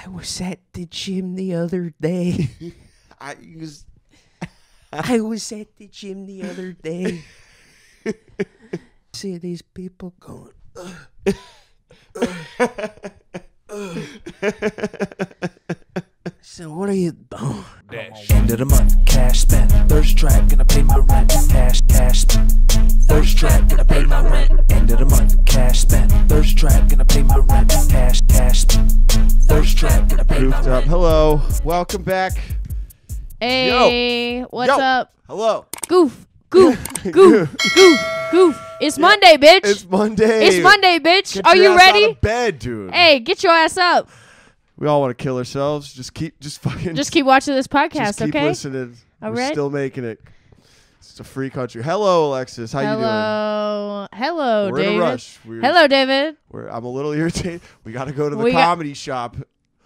was at the gym the other day. I was at the gym the other day. See these people going. So what are you doing? End of the month, cash spent. Thirst trap, gonna pay my rent. Cash spent. Thirst trap, gonna pay my rent. End of the month, cash spent. Thirst trap, gonna pay my rent. Cash spent. Thirst trap, gonna pay my rent. Hello, welcome back. Hey, what's up? Hello. Goof. It's Monday, bitch. It's Monday, bitch. Are your you ass ready? Out of bed, dude. Hey, get your ass up. We all want to kill ourselves. Just keep watching this podcast, just keep okay? Listening. All We're right. still making it. It's a free country. Hello, Alexis. How you doing? Hello, We're David. in a rush. Hello, David. I'm a little irritated. We got to go to the comedy shop.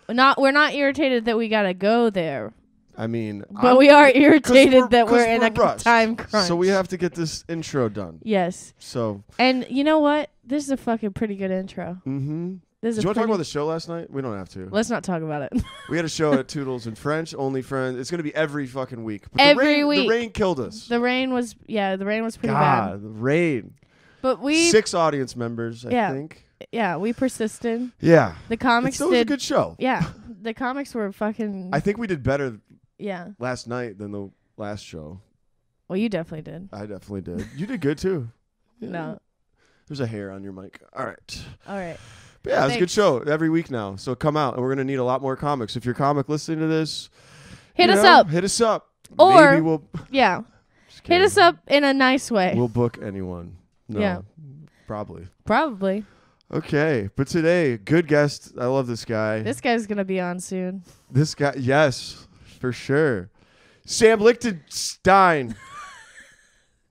We're not irritated that we gotta go there. I mean, but we are irritated that we're in a rushed. time crunch. So we have to get this intro done. Yes. So. And you know what? This is a fucking pretty good intro. Mm-hmm. Do you want to talk about the show last night? We don't have to. Let's not talk about it. We had a show at Toodles in French, Only Friends. It's going to be every fucking week. But every week. The rain killed us. The rain was pretty bad. God, the rain. But 6 audience members, I think. Yeah, we persisted. Yeah. The comics It was a good show. Yeah. The comics were fucking... I think we did better last night than the last show. Well, you definitely did. I definitely did. You did good, too. Yeah. No. There's a hair on your mic. All right. But yeah, it's a good show every week now. So come out, and we're going to need a lot more comics. If you're a comic listening to this, hit us up. Hit us up. Or, maybe we'll... Yeah. Hit us up in a nice way. We'll book anyone. No. Yeah. Probably. Okay. But today, good guest. I love this guy. This guy's going to be on soon. This guy, yes, for sure. Sam Lichtenstein.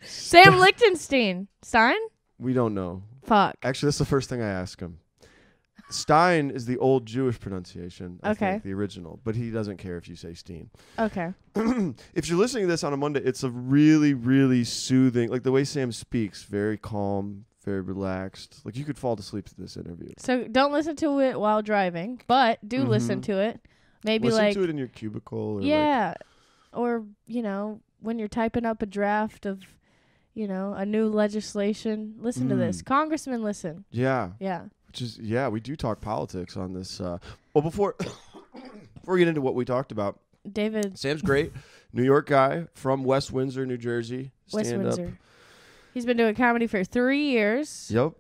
Sam Lichtenstein. Stein? We don't know. Fuck. Actually, that's the first thing I ask him. Stein is the old Jewish pronunciation. I think, the original. But he doesn't care if you say Steen. Okay. If you're listening to this on a Monday, it's a really, really soothing, like the way Sam speaks, very calm, very relaxed. Like you could fall asleep to this interview. So don't listen to it while driving, but do listen to it. Maybe listen to it in your cubicle. Or or, when you're typing up a draft of, a new legislation. Listen to this. Congressman, listen. Yeah. Yeah. Which is, we do talk politics on this. Well, before we get into what we talked about, David. Sam's great. New York guy from West Windsor, New Jersey. West Windsor. He's been doing comedy for 3 years. Yep.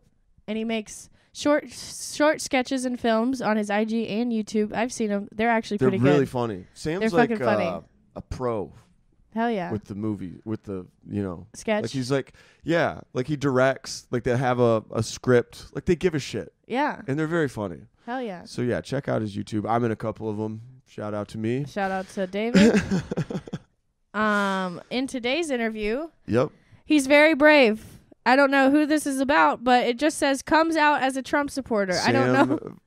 And he makes short sketches and films on his IG and YouTube. I've seen them. They're actually pretty good. They're really funny. Sam's fucking funny. A pro. Hell yeah. With the movie, with the, sketch. Like he's like, like he directs, like they have a script, like they give a shit. Yeah. And they're very funny. Hell yeah. So yeah, check out his YouTube. I'm in a couple of them. Shout out to me. Shout out to David. In today's interview. Yep. He's very brave. I don't know who this is about, but it just says comes out as a Trump supporter. Sam I don't know.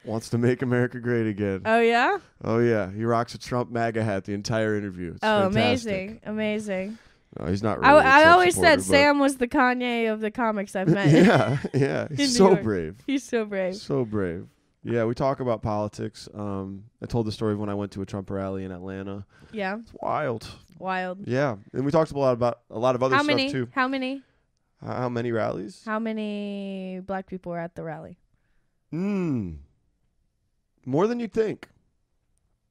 Wants to make America great again. Oh, yeah? Oh, yeah. He rocks a Trump MAGA hat the entire interview. It's fantastic. Amazing. No, he's not really I always supporter, said Sam was the Kanye of the comics I've met. yeah. He's so brave. He's so brave. So brave. Yeah, we talk about politics. I told the story of when I went to a Trump rally in Atlanta. Yeah. It's wild. Yeah. And we talked about a lot of other stuff, too. How many? How many rallies? How many black people were at the rally? More than you'd think.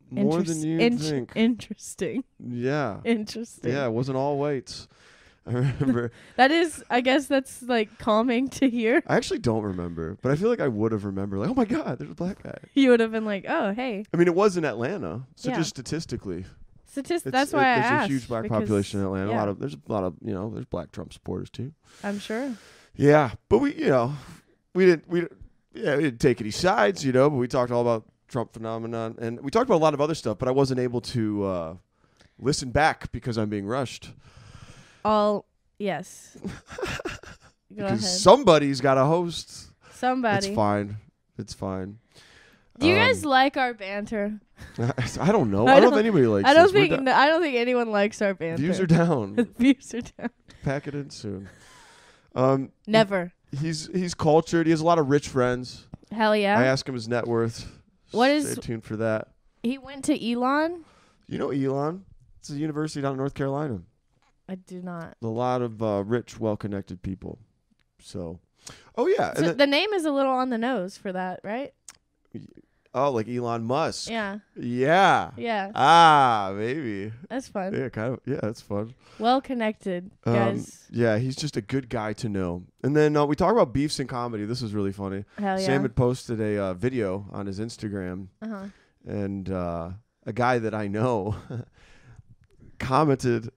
More than you'd think. Interesting. Yeah. Interesting. Yeah, it wasn't all whites. I remember. That is, I guess that's like calming to hear. I actually don't remember, but I feel like I would have remembered. Like, oh my God, there's a black guy. You would have been like, oh, hey. I mean, it was in Atlanta, so just statistically. That's why I asked. There's a huge black population in Atlanta. Yeah. There's a lot of, there's black Trump supporters too. I'm sure. Yeah, but we didn't take any sides, but we talked all about Trump phenomenon, and we talked about a lot of other stuff, but I wasn't able to listen back because I'm being rushed. Yes. Go because ahead. somebody's got a host. Somebody. It's fine. Do you guys like our banter? I don't know. I don't know if anybody likes I don't this. think anyone likes our banter. Views are down. Views are down. Pack it in soon. Never. He's cultured. He has a lot of rich friends. Hell yeah. I ask him his net worth. Stay tuned for that. He went to Elon? You know Elon? It's a university down in North Carolina. I do not. A lot of rich, well-connected people. So, oh yeah. So the name is a little on the nose for that, right? Oh, like Elon Musk. Yeah. Yeah. Yeah. Ah, maybe. That's fun. Yeah, kind of. Yeah, that's fun. Well connected, guys. Yeah, he's just a good guy to know. And then we talk about beefs in comedy. This is really funny. Hell yeah. Sam had posted a video on his Instagram, and a guy that I know commented,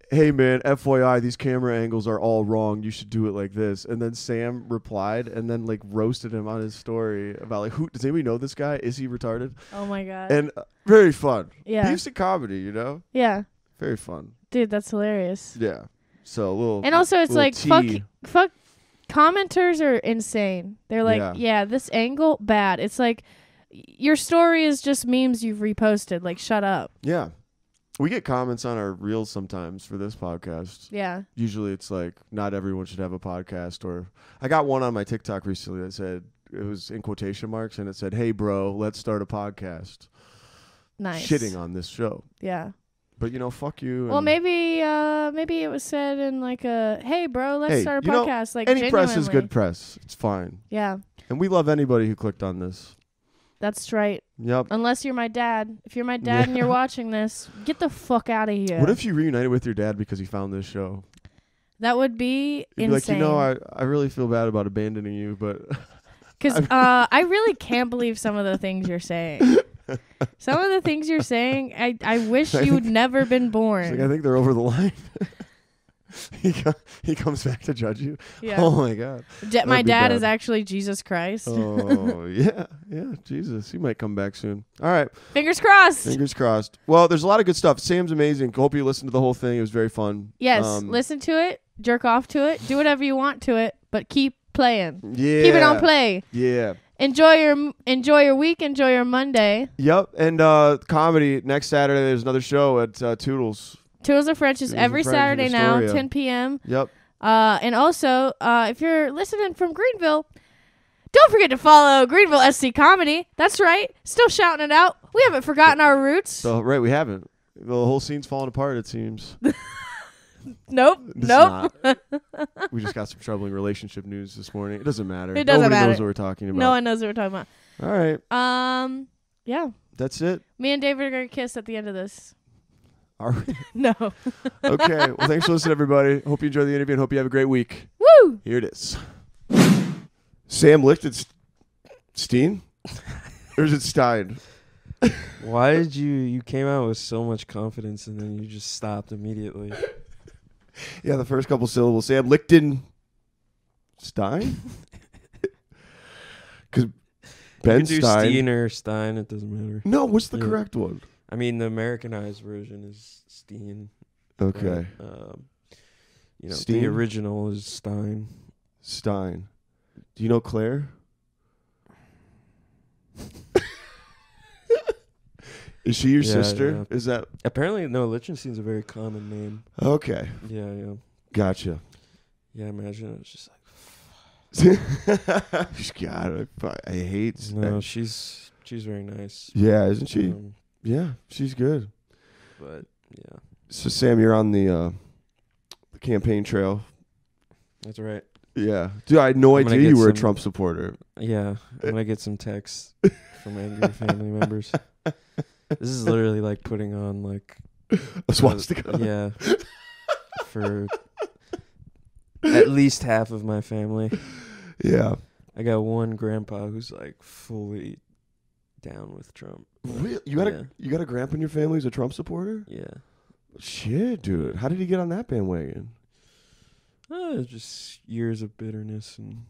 "Hey man, FYI, these camera angles are all wrong. You should do it like this." And then Sam replied and then like roasted him on his story about like, who does anybody know this guy? Is he retarded? Oh my god. And very fun. Yeah. Beefs in comedy, you know? Yeah. Very fun. Dude, that's hilarious. Yeah. So a little. And also, it's like tea. fuck. Commenters are insane. They're like, yeah, this angle bad. It's like your story is just memes you've reposted. Like, shut up. Yeah. We get comments on our reels sometimes for this podcast. Yeah. Usually it's like, not everyone should have a podcast. Or I got one on my TikTok recently that said, it was in quotation marks, and it said, "Hey, bro, let's start a podcast." Nice. Shitting on this show. Yeah. But, you know, fuck you. Well, maybe it was said in like a, "Hey, bro, let's start a podcast." Like, any press is genuinely. good press. It's fine. Yeah. And we love anybody who clicked on this. That's right. Yep. Unless you're my dad. If you're my dad and you're watching this, get the fuck out of here. What if you reunited with your dad because he found this show? That would be You'd be insane. like, I really feel bad about abandoning you, but... Because I really can't believe some of the things you're saying. Some of the things you're saying, I wish you'd never been born. Like, I think they're over the line. He comes back to judge you. Yeah. Oh my God. My dad is actually Jesus Christ. Oh yeah, Jesus, he might come back soon. All right, Fingers crossed. fingers crossed. Well, there's a lot of good stuff. Sam's amazing. Hope you listened to the whole thing. It was very fun. Yes, listen to it, jerk off to it, do whatever you want to it, but keep playing. Yeah, Keep it on play. Yeah. Enjoy your week. Enjoy your Monday. Yep. And comedy next Saturday. There's another show at Toodles. Toodles of French is every Saturday now, 10 p.m. Yep. And also, if you're listening from Greenville, don't forget to follow Greenville SC Comedy. That's right. Still shouting it out. We haven't forgotten our roots. So right, we haven't. The whole scene's falling apart. It seems. Nope. It's Nope. not. We just got some troubling relationship news this morning. It doesn't matter. It doesn't Nobody matter. knows what we're talking about. No one knows what we're talking about. All right. Yeah. That's it. Me and David are gonna kiss at the end of this. Are we? No. Okay. Well, thanks for listening, everybody. Hope you enjoyed the interview and hope you have a great week. Woo! Here it is. Sam Lichtenstein? Or is it Stein? Why did you came out with so much confidence and then you just stopped immediately? Yeah, the first couple syllables. Sam Lichtenstein? Because Ben you can do Stein. Steen or Stein, it doesn't matter. No, what's the Yeah. correct one? I mean, the Americanized version is Steen. Okay. But, the Steen? original is Stein. Stein. Do you know Claire? Is she your Yeah, sister? yeah. Is that Apparently, no, Lichtenstein's a very common name. okay? Yeah. Gotcha. Yeah, imagine it's just God, I hate. like, no, she's very nice. Yeah, isn't she? Yeah, she's good. But, yeah, So Sam, you're on the campaign trail. that's right. Yeah, dude, I had no I'm gonna idea you get were a some- Trump supporter. Yeah, I'm going to get some texts from angry family members. This is literally like putting on like A swastika. yeah, for at least half of my family. Yeah. I got one grandpa who's like fully down with Trump. Really? You got a grandpa in your family who's a Trump supporter? Yeah. Shit, dude. How did he get on that bandwagon? Just years of bitterness and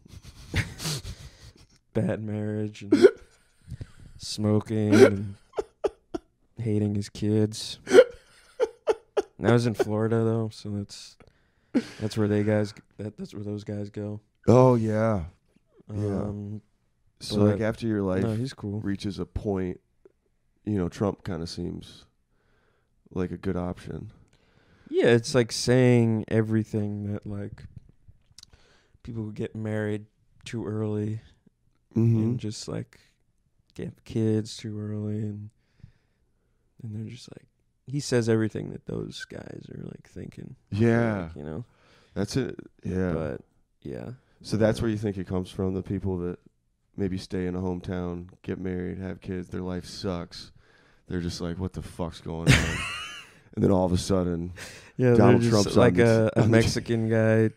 bad marriage and smoking and hating his kids. And I was in Florida though, so that's where that's where those guys go. Oh yeah. Yeah. So but like after your life no, he's cool. reaches a point, Trump kind of seems like a good option. Yeah, it's like saying everything that like people who get married too early Mm-hmm. and just like get kids too early, and they're just like, he says everything that those guys are like thinking. Yeah. Like, you know. That's it. Yeah. But yeah. So that's where you think it comes from, the people that maybe stay in a hometown, get married, have kids, their life sucks. They're just like, what the fuck's going on? And then all of a sudden, Yeah, Donald they're just Trump's like on a Mexican guy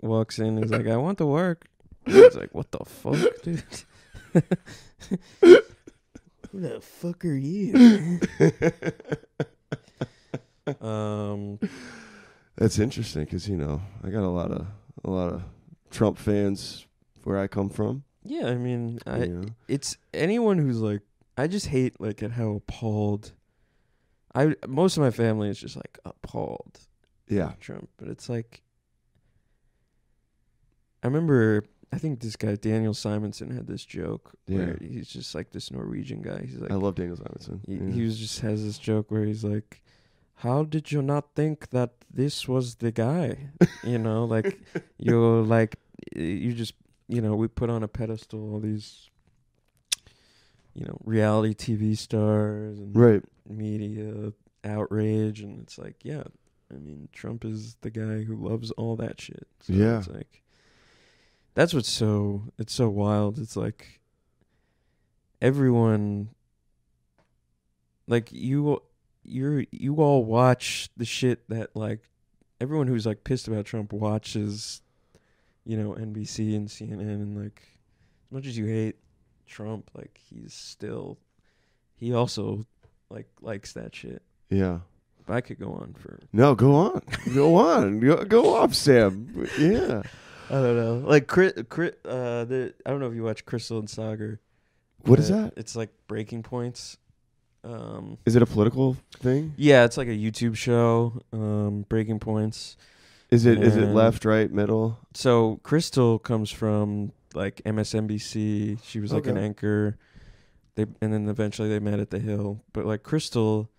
walks in and is like, I want to work. And he's like, what the fuck, dude? Who the fuck are you? That's interesting because, you know, I got a lot of Trump fans where I come from. Yeah, I mean, You know? it's anyone who's like, I just hate like at how appalled. Most of my family is just like appalled. Yeah. With Trump, but it's like, I remember, I think this guy Daniel Simonson had this joke where he's just like this Norwegian guy. He's like, I love Daniel Simonson. He was just has this joke where he's like, how did you not think that this was the guy? You know, like you just, you know, we put on a pedestal all these, you know, reality TV stars and Right. media outrage, and it's like, yeah, I mean, Trump is the guy who loves all that shit. So Yeah. it's like, that's what's so wild. It's like everyone, like you all watch the shit that like everyone who's like pissed about Trump watches, you know, NBC and CNN, and like as much as you hate Trump, like he also like likes that shit. Yeah. But I could go on for No, go on. Go off, Sam. Yeah. I don't know. Like I don't know if you watch Crystal and Sagar. What is that? It's like Breaking Points. Is it a political thing? Yeah, it's like a YouTube show. Breaking Points. Is it And left, right, middle? So Crystal comes from like MSNBC. She was like an Okay. anchor. And then eventually they met at the Hill. But like Crystal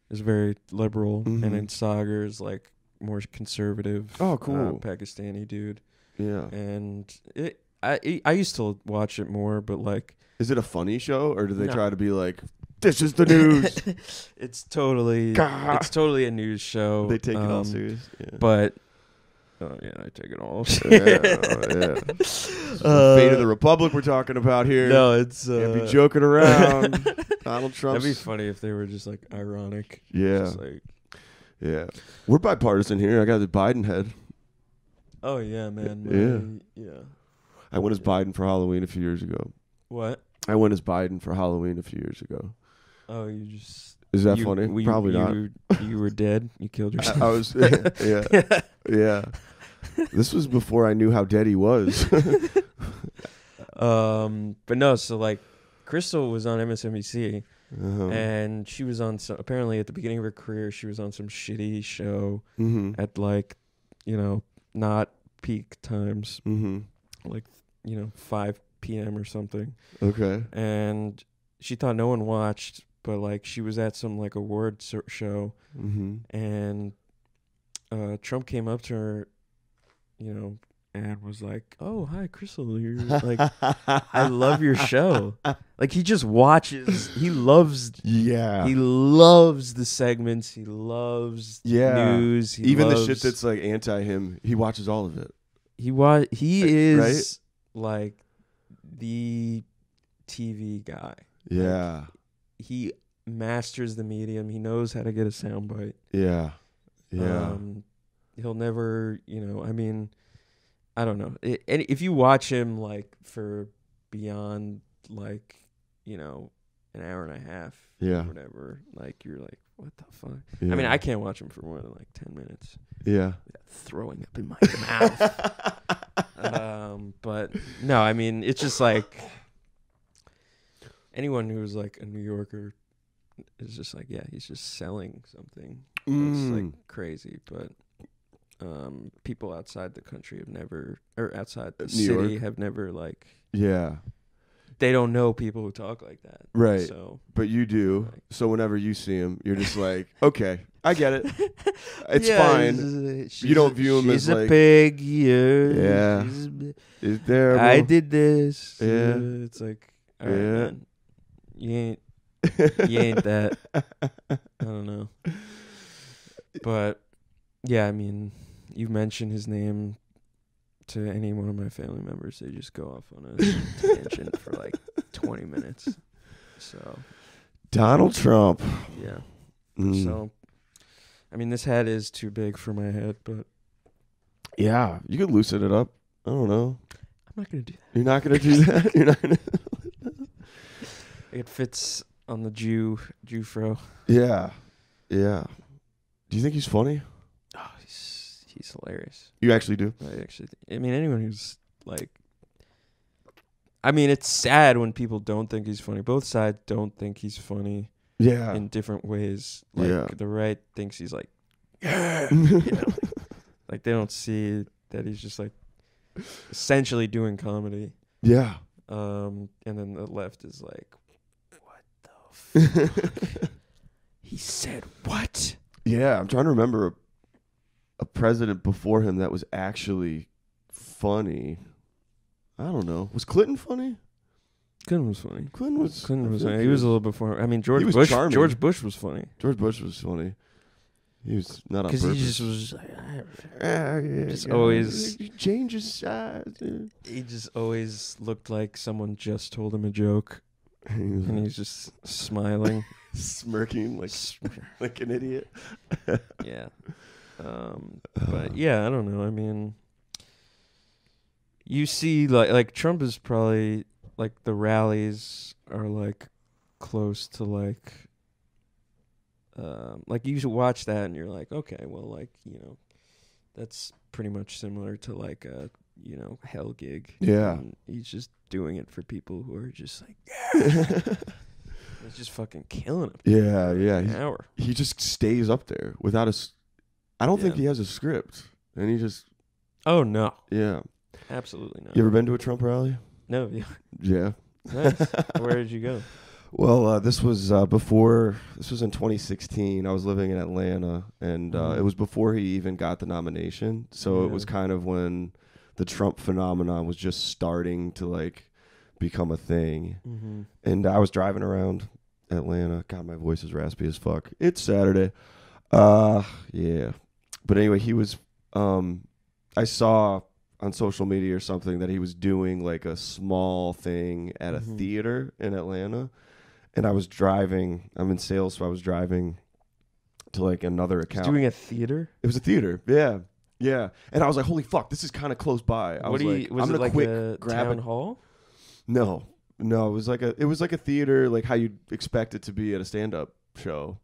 is very liberal, Mhm. and then Sagar is like more conservative. Oh, cool. Pakistani dude. Yeah. And I used to watch it more, but like Is it a funny show, or do they No. try to be like, this is the news? it's totally Gah. it's totally a news show. They take it all serious. Yeah. But oh yeah, I take it all. Yeah. Fate of the Republic we're talking about here. No, it's Can't be joking around. Donald That'd Trump's. be funny if they were just like ironic. Yeah. Just like, Yeah. We're bipartisan here. I got the Biden head. oh yeah, man. Yeah. I went as Biden for Halloween a few years ago. What? I went as Biden for Halloween a few years ago. Oh, you just. Is that you- funny? you- Probably not. You were dead. You killed yourself. I was. Yeah. This was before I knew how dead he was. But no, so like, Crystal was on MSNBC, Uh-huh. and she was on some. Apparently, at the beginning of her career, she was on some shitty show Mm-hmm. at like, you know, not peak times, Mm-hmm. like, you know, 5 p.m. or something. Okay. And she thought no one watched, but like she was at some like award show, Mm-hmm. and Trump came up to her, you know, and was like, "Oh, hi, Crystal. You're like, I love your show." Like he just watches. He loves. Yeah. He loves the segments. He loves Yeah. news. He Even the loves, shit that's like anti him, he watches all of it. He is Right? like the TV guy. Yeah. He masters the medium. He knows how to get a soundbite. Yeah. Yeah. He'll never, you know, I mean, I don't know. If you watch him like for beyond like, you know, an hour and a half Yeah. or whatever, like you're like, what the fuck? Yeah. I mean, I can't watch him for more than like 10 minutes Yeah. without throwing up in my mouth. But no, I mean, it's just like anyone who's like a New Yorker is just like, yeah, he's just selling something. It's like crazy, but people outside the country have never, or outside the New city York? have never like, Yeah. they don't know people who talk like that. Right. So But you do. Like- So whenever you see him, you're just like, okay, I get it. It's Yeah, fine. she's You don't view him she's as a like, pig. Yeah. Yeah. she's is there? I did this. Yeah. It's like, all right, Yeah. man. You ain't that. I don't know. But yeah, I mean, you mention his name to any one of my family members, they just go off on a tangent for like 20 minutes. So Donald Trump. yeah. Mm. So I mean, this hat is too big for my head, but Yeah, you could loosen it up. I don't know. I'm not gonna do that. You're not gonna do that. You're not gonna. It fits on the Jew fro. Yeah, yeah. Do you think he's funny? Oh, he's hilarious. You actually do. I mean, anyone who's like, I mean, it's sad when people don't think he's funny. Both sides don't think he's funny Yeah. in different ways. Like Yeah. the right thinks he's like, yeah, you know, like they don't see that he's just like essentially doing comedy. Yeah. And then the left is like, what the fuck? He said what? Yeah, I'm trying to remember a president before him that was actually funny. I don't know. Was Clinton funny? Clinton was funny. Clinton was funny. He was a little before. I mean, George was Bush. charming. George Bush was funny George Bush was funny. He was not on purpose. because he just was. Just yeah. always- He changes size. He just always looked like someone just told him a joke, and he's just smiling. Smirking like an idiot. Yeah. But yeah, I don't know. I mean, you see, like Trump is probably like the rallies are like close to like you should watch that and you're like, okay, well, like, you know, that's pretty much similar to like a, you know, hell gig. Yeah. And he's just doing it for people who are just like, yeah. He's just fucking killing it. Yeah, yeah. An hour. He just stays up there without I don't think Yeah. he has a script. And he just, Oh no, yeah. absolutely not. You ever been to a Trump rally? No, yeah. Yeah. Nice. Where did you go? Well, this was before. This was in 2016. I was living in Atlanta, and it was before he even got the nomination. So it was kind of when the Trump phenomenon was just starting to like become a thing. Mm-hmm. And I was driving around Atlanta. God, my voice is raspy as fuck. It's Saturday. Yeah. But anyway, he was. I saw on social media or something that he was doing like a small thing at a theater in Atlanta. And I was driving. I'm in sales, so I was driving to like another account. He's doing a theater? It was a theater. Yeah. Yeah. And I was like, holy fuck, this is kind of close by. I was like, was I'm it gonna like quick a grab town it. hall? No, it was like a theater, like how you'd expect it to be at a stand-up show.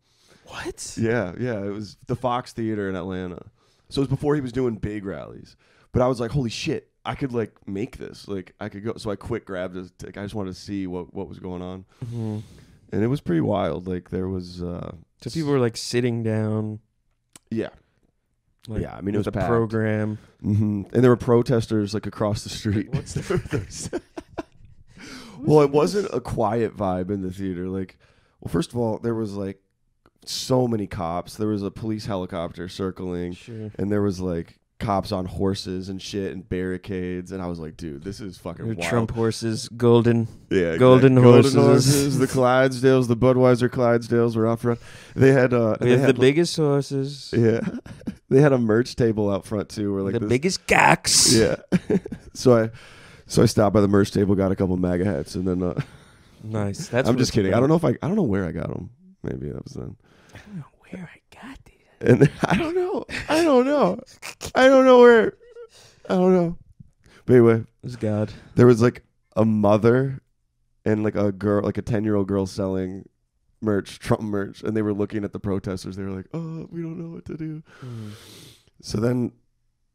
What? Yeah. It was the Fox Theater in Atlanta. So it was before he was doing big rallies. But I was like, holy shit, I could like make this. Like I could go. So I quick grabbed it. Like, I just wanted to see what was going on. Mm-hmm. And it was pretty wild. Like there was. So people were like sitting down. Yeah. Like, Yeah, I mean, it with was a packed. program. Mm-hmm. And there were protesters like across the street. What's the Well, it wasn't a quiet vibe in the theater. Like, well, first of all, there was like so many cops. There was a police helicopter circling, Sure. and there was like cops on horses and shit and barricades. And I was like, dude, this is fucking Your wild. Trump horses, golden. Yeah, golden horses. The Clydesdales, the Budweiser Clydesdales were out front. They had We have the biggest horses. Yeah, they had a merch table out front too, where like The this, biggest cocks. Yeah. so I stopped by the merch table, got a couple MAGA hats, and then Nice. That's I'm what just it's kidding. about. I don't know where I got them. Maybe that was then. I don't know where I got these. And I don't know where. I don't know. But anyway, It was God. there was like a mother and like a girl, like a 10-year-old girl selling merch, Trump merch, and they were looking at the protesters. They were like, "Oh, we don't know what to do." So then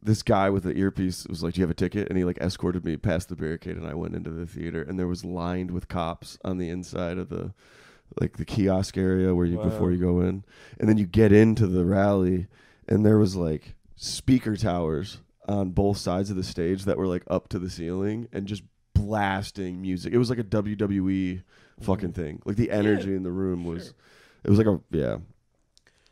this guy with the earpiece was like, "Do you have a ticket?" And he like escorted me past the barricade, and I went into the theater, and there was lined with cops on the inside of the like the kiosk area where you before you go in, and then you get into the rally, and there was like speaker towers on both sides of the stage that were like up to the ceiling and just blasting music. It was like a WWE fucking thing. Like the energy in the room was, it was like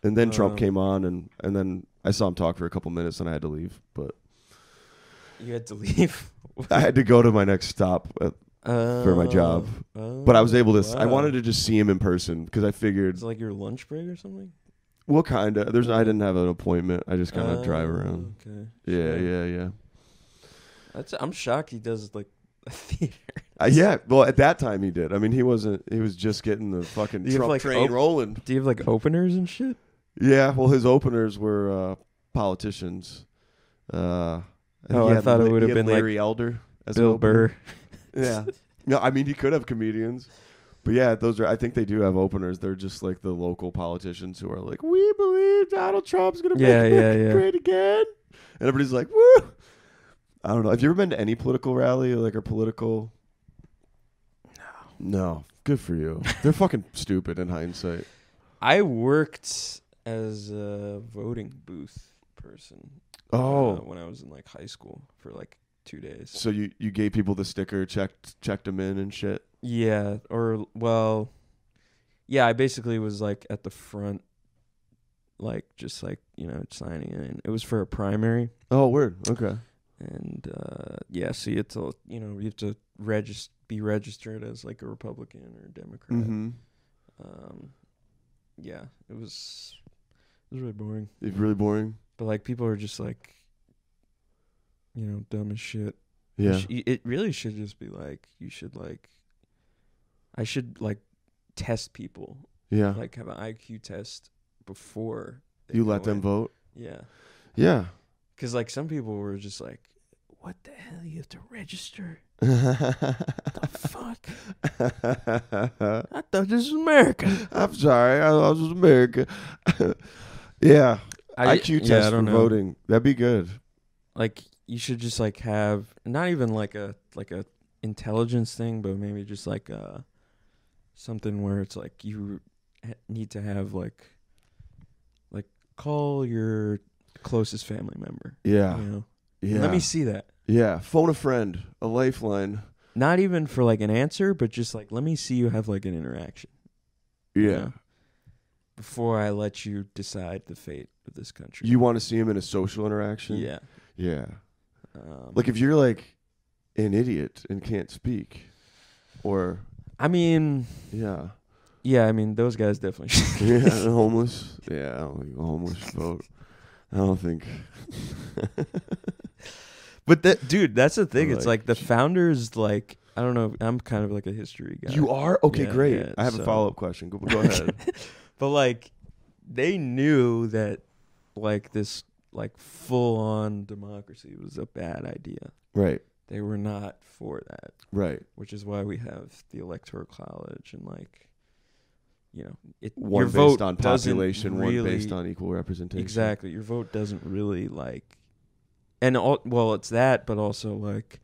And then Trump came on, and then I saw him talk for a couple minutes, and I had to leave. But You had to leave. I had to go to my next stop for my job. But I was able to. I wanted to just see him in person because I figured. It's like your lunch break or something. Well, kind of. I didn't have an appointment. I just kind of drive around. Okay. Yeah. I'm shocked he does like a theater. Yeah. Well, at that time he did. I mean, he wasn't. He was just getting the fucking Trump train rolling. Do you have like openers and shit? Yeah. Well, his openers were politicians. I thought it would have been Larry like Elder as Bill Burr. Yeah. No, I mean he could have comedians. But yeah, those are. I think they do have openers. They're just like the local politicians who are like, "We believe Donald Trump's gonna make America great again," and everybody's like, "Woo!" I don't know. Have you ever been to any political rally or political? No. Good for you. They're fucking stupid in hindsight. I worked as a voting booth person. When I was in like high school for like 2 days. So you gave people the sticker, checked them in and shit. Yeah, I basically was like at the front, like just like signing in. It was for a primary. Oh, word. Okay. And so you have to be registered as like a Republican or a Democrat. Mm-hmm. It was really boring. It's really boring. But like people are just like, dumb as shit. Yeah. It really should just be like I should like test people. Yeah. Like have an IQ test before you let them vote. Yeah. Yeah. Because like some people were just like, what the hell? You have to register? The fuck? I thought this was America. I'm sorry. I thought this was America. Yeah. IQ test for voting. That'd be good. Like you should just like have not even like a intelligence thing, but maybe just like something where it's like you need to have like call your closest family member. Yeah. Yeah. Let me see that. Yeah. Phone a friend, a lifeline. Not even for like an answer, but just like let me see you have like an interaction. Yeah. Before I let you decide the fate of this country. You want to see him in a social interaction? Yeah. Yeah. Like if you're like an idiot and can't speak, or I mean, yeah, I mean those guys definitely should. Yeah, homeless. Yeah, I don't think a homeless vote. I don't think. But that's the thing. It's like the founders, like I don't know. I'm kind of like a history guy. You are? Okay, great. Yeah, I have a follow-up question. Go ahead. But like, they knew that like this like full-on democracy was a bad idea. Right. They were not for that. Right. Which is why we have the Electoral College and like, one your based vote on population, one based on equal representation. Exactly. Your vote doesn't really like, it's that, but also like,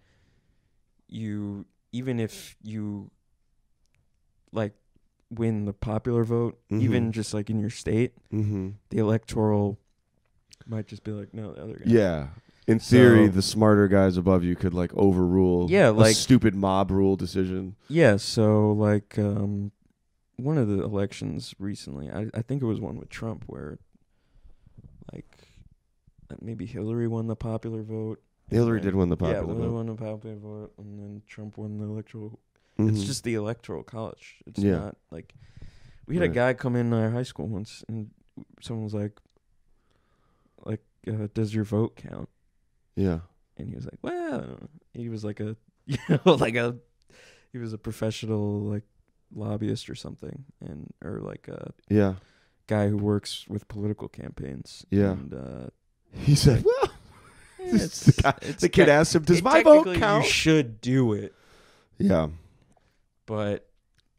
even if you like win the popular vote, even just like in your state, the electoral might just be like, no, the other guy. Yeah. In theory, the smarter guys above you could like overrule a stupid mob rule decision. Yeah, so like one of the elections recently, I think it was one with Trump where like maybe Hillary won the popular vote. Hillary did win the popular vote. Yeah, Hillary won the popular vote, and then Trump won the electoral. It's just the Electoral College. It's not like we had a guy come in our high school once, and someone was like, does your vote count? Yeah. And he was like, well, he was like he was a professional like lobbyist or something, or like a guy who works with political campaigns. Yeah. And he said, well, the kid asked him, does my vote count? You should do it. Yeah. But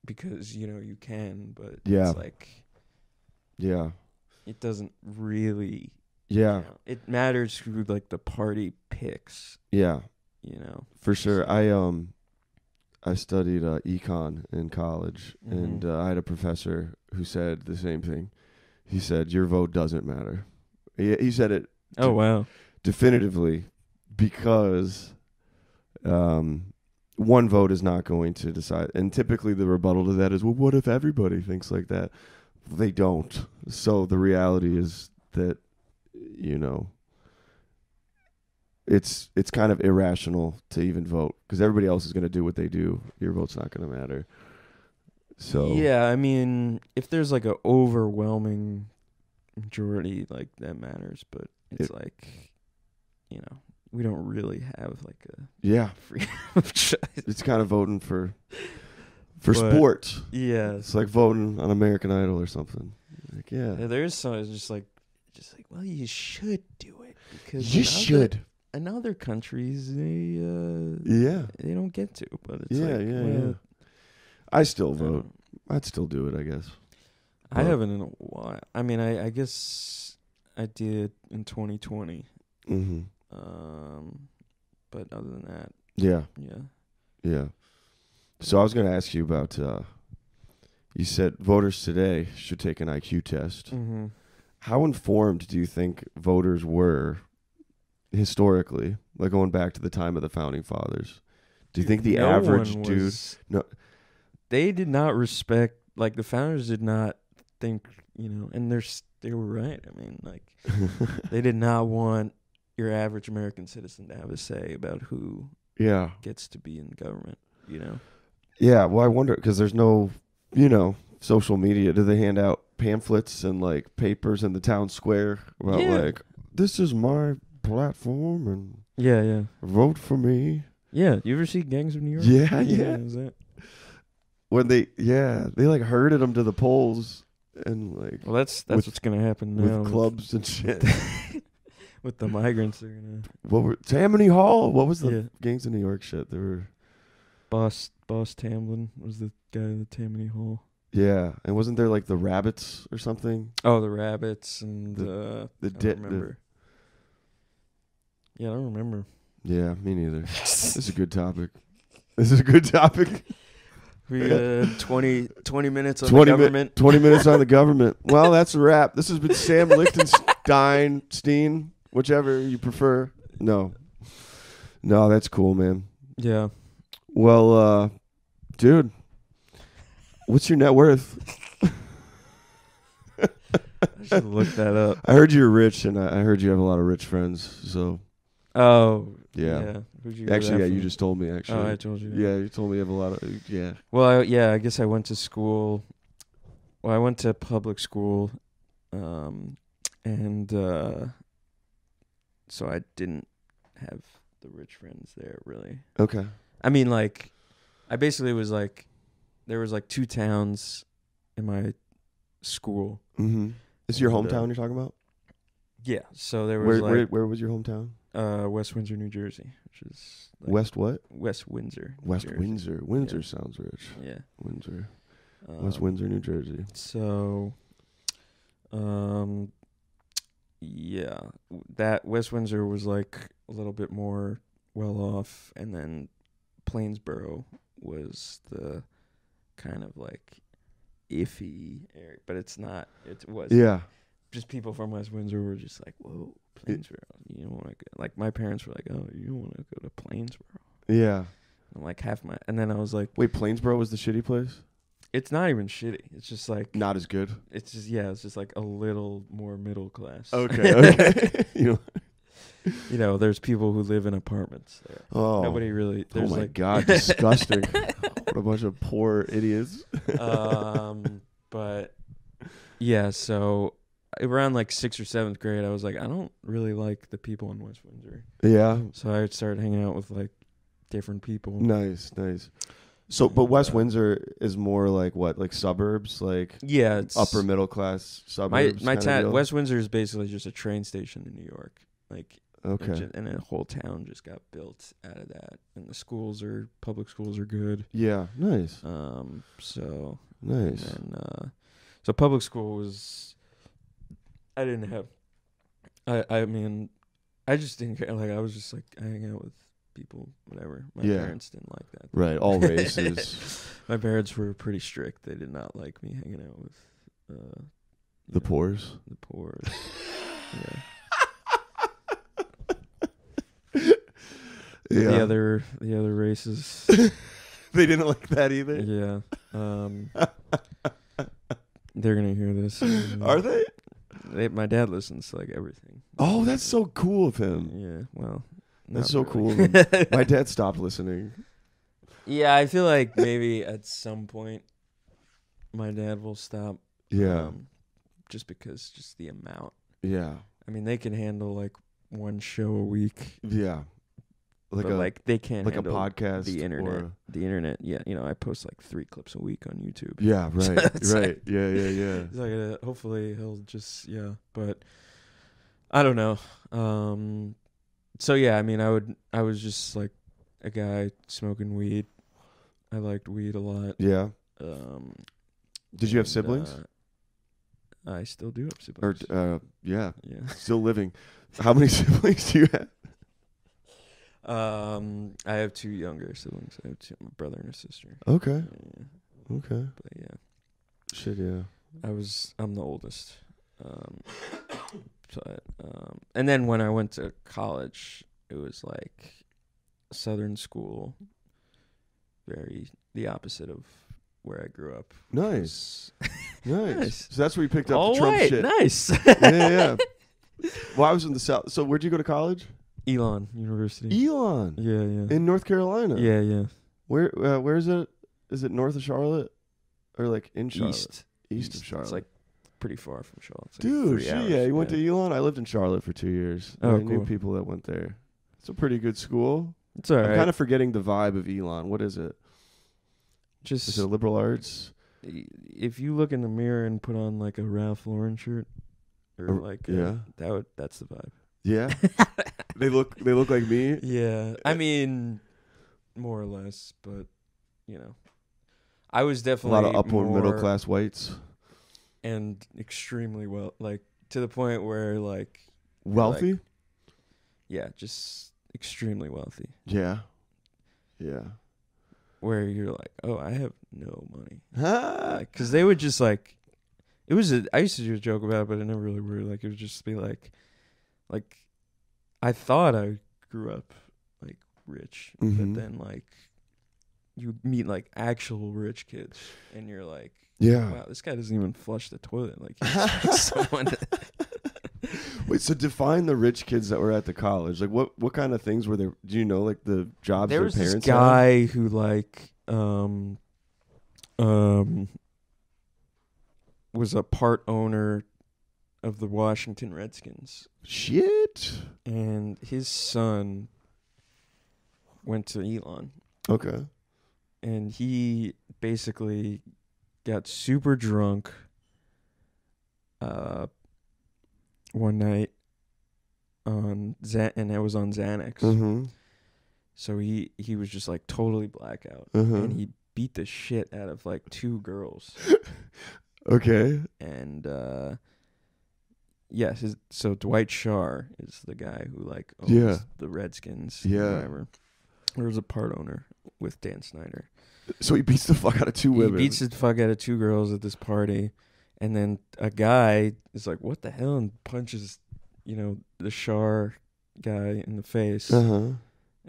because, you can, but it's like, it doesn't really. Yeah. It matters who like the party picks. Yeah. For sure. So. I studied econ in college, and I had a professor who said the same thing. He said, your vote doesn't matter. He said it. Oh, wow. Definitively, because one vote is not going to decide. And typically the rebuttal to that is, well, what if everybody thinks like that? They don't. So the reality is that, it's kind of irrational to even vote because everybody else is going to do what they do. Your vote's not going to matter. So yeah, I mean, if there's like a overwhelming majority, like that matters. But it's like, you know, we don't really have like a yeah, freedom of choice. it's kind of voting for But- sports. Yeah, It's like voting on American Idol or something. Like, yeah, there is some. It's just like, well, you should do it because you should. In other countries, they Yeah, they don't get to. But it's yeah, like, yeah, well, yeah. I still I vote. don't- I'd still do it, I guess. I But- haven't in a while. I mean, I guess I did in 2020. Mm-hmm. But other than that, Yeah, yeah. yeah. So I was going to ask you about. You said voters today should take an IQ test. Mm-hmm. How informed do you think voters were historically, like going back to the time of the founding fathers? Do you think the average dude? No. They did not respect. Like the founders did not think. You know, and they were right. I mean, like they did not want your average American citizen to have a say about who Yeah, gets to be in government. You know. yeah. Well, I wonder because there's no, social media. Do they hand out pamphlets and like papers in the town square about Yeah. like this is my platform and Yeah, yeah, vote for me? yeah. You ever see Gangs of New York? Yeah, yeah. Is that? When they like herded them to the polls and like Well, that's With- what's gonna happen with now clubs and shit. with the migrants. They're gonna What were Tammany Hall? What was the Yeah. Gangs of New York shit? There were Boss Tamlin was the guy in the Tammany Hall. yeah, and wasn't there like the rabbits or something? Oh, the rabbits and The I di- don't remember. Yeah, I don't remember. Yeah, me neither. This is a good topic. This is a good topic. We 20 minutes on 20 the government. 20 minutes on the government. Well, that's a wrap. This has been Sam Lichtenstein, whichever you prefer. No, that's cool, man. Yeah. Well, dude, what's your net worth? I should look that up. I heard you're rich, and I heard you have a lot of rich friends. So Oh. yeah. Who'd you hear Actually, that yeah, you from? just told me. Actually, Oh, I told you. yeah, you told me you have a lot of yeah. Well, I guess I went to school. Well, I went to public school, and so I didn't have the rich friends there, really. Okay. I mean, like, I basically was like, there was like 2 towns in my school. Mm-hmm. This is your And, hometown you're talking about? Yeah, so there was Where was your hometown? West Windsor, New Jersey, which is like West what? West Windsor. New West Jersey. Windsor. Windsor Yeah. sounds rich. Yeah. Windsor. West Windsor, New Jersey. So, yeah, that West Windsor was like a little bit more well off, and then Plainsboro was the kind of like iffy area, but it's not. It was Yeah. just people from West Windsor were just like, "Whoa, Plainsboro! You don't want to go." Like my parents were like, "Oh, you don't want to go to Plainsboro." Yeah. I'm like and then I was like, Wait, Plainsboro was the shitty place? "It's not even shitty. It's just like Not as good. it's just like a little more middle class." Okay. You know, there's people who live in apartments there. Oh. Nobody really. Oh There's my like, god, disgusting. What a bunch of poor idiots. But yeah, so around like 6th or 7th grade, I was like, I don't really like the people in West Windsor. Yeah. So I started hanging out with like different people. Nice. So, but West Uh, Windsor is more like what? Like suburbs? Like Yeah, it's upper middle class suburbs? my kinda town. deal? West Windsor is basically just a train station in New York. Like, Okay. and a whole town just got built out of that. And the public schools are good. Yeah. Nice. So Nice. And so public school was, I didn't have, I mean, I just didn't care. Like, I was just like hanging out with people, whatever. My Yeah. parents didn't like that. Right. All races. My parents were pretty strict. They did not like me hanging out with The poors. The poors. Yeah. Yeah. The other races. They didn't like that either. Yeah. They're gonna hear this. Are they? My dad listens to like everything. Oh, that's so cool of him. Yeah. Well, That's not so really. cool. My dad stopped listening. Yeah, I feel like maybe at some point my dad will stop. Yeah. Just because just the amount. Yeah. I mean, they can handle like one show a week. Yeah. Like but a like they can't like a handle podcast. the internet. Or The internet, yeah, I post like 3 clips a week on YouTube. yeah. Right. It's right. like- yeah. Yeah. Yeah. It's like hopefully he'll just but I don't know. So yeah, I mean, I was just like a guy smoking weed. I liked weed a lot. Yeah. Did you have and, siblings? I still do have Or siblings. yeah, Yeah. still living. How many siblings do you have? I have 2 younger siblings. I have a brother and a sister. Okay. Yeah, Okay. but yeah, Shit. Yeah. I'm the oldest. And then when I went to college, it was like Southern school, very the opposite of where I grew up. Nice. Nice. Nice. So that's where you picked up All the Trump right, shit. nice. Yeah. Well, I was in the South. So where'd you go to college? Elon University. Elon. Yeah. In North Carolina. Yeah. Where is it? Is it north of Charlotte? Or like in Charlotte? East of Charlotte. It's like pretty far from Charlotte. It's like Dude, 3 hours. yeah, you went to Elon? I lived in Charlotte for 2 years. Oh, I knew cool. people that went there. It's a pretty good school. It's all I'm right. kind of forgetting the vibe of Elon. What is it? Just Is it liberal arts? if you look in the mirror and put on like a Ralph Lauren shirt, or like yeah. that's the vibe. Yeah. They look like me. Yeah, I mean, more or less, but I was A definitely lot of upward middle more class whites. and extremely well, like to the point where like Wealthy? just extremely wealthy. Yeah. Yeah. Where you're like, oh, I have no money, Ah. because they would just like, I used to just joke about it, but I never really were. Like it would just be like I thought I grew up like rich, Mhm. but then like you meet like actual rich kids, and you're like, Yeah. wow, this guy doesn't even flush the toilet. Like, he expects someone. Wait, so define the rich kids that were at the college. Like what kind of things were there? Do you know like the jobs There their was this parents had? guy who like was a part owner of the Washington Redskins, Shit. and his son went to Elon, Okay. and he basically got super drunk one night and it was on Xanax. Mm-hmm. So he was just like totally blackout, Uh-huh. and he beat the shit out of like 2 girls. Okay. And yes, so Dwight Scharr is the guy who like owns Yeah. the Redskins. Yeah. Whatever. There was a part owner with Dan Snyder. So he beats the fuck out of 2 women. He beats the fuck out of 2 girls at this party, and then a guy is like, "What the hell?" and punches, the Scharr guy in the face, Uh-huh.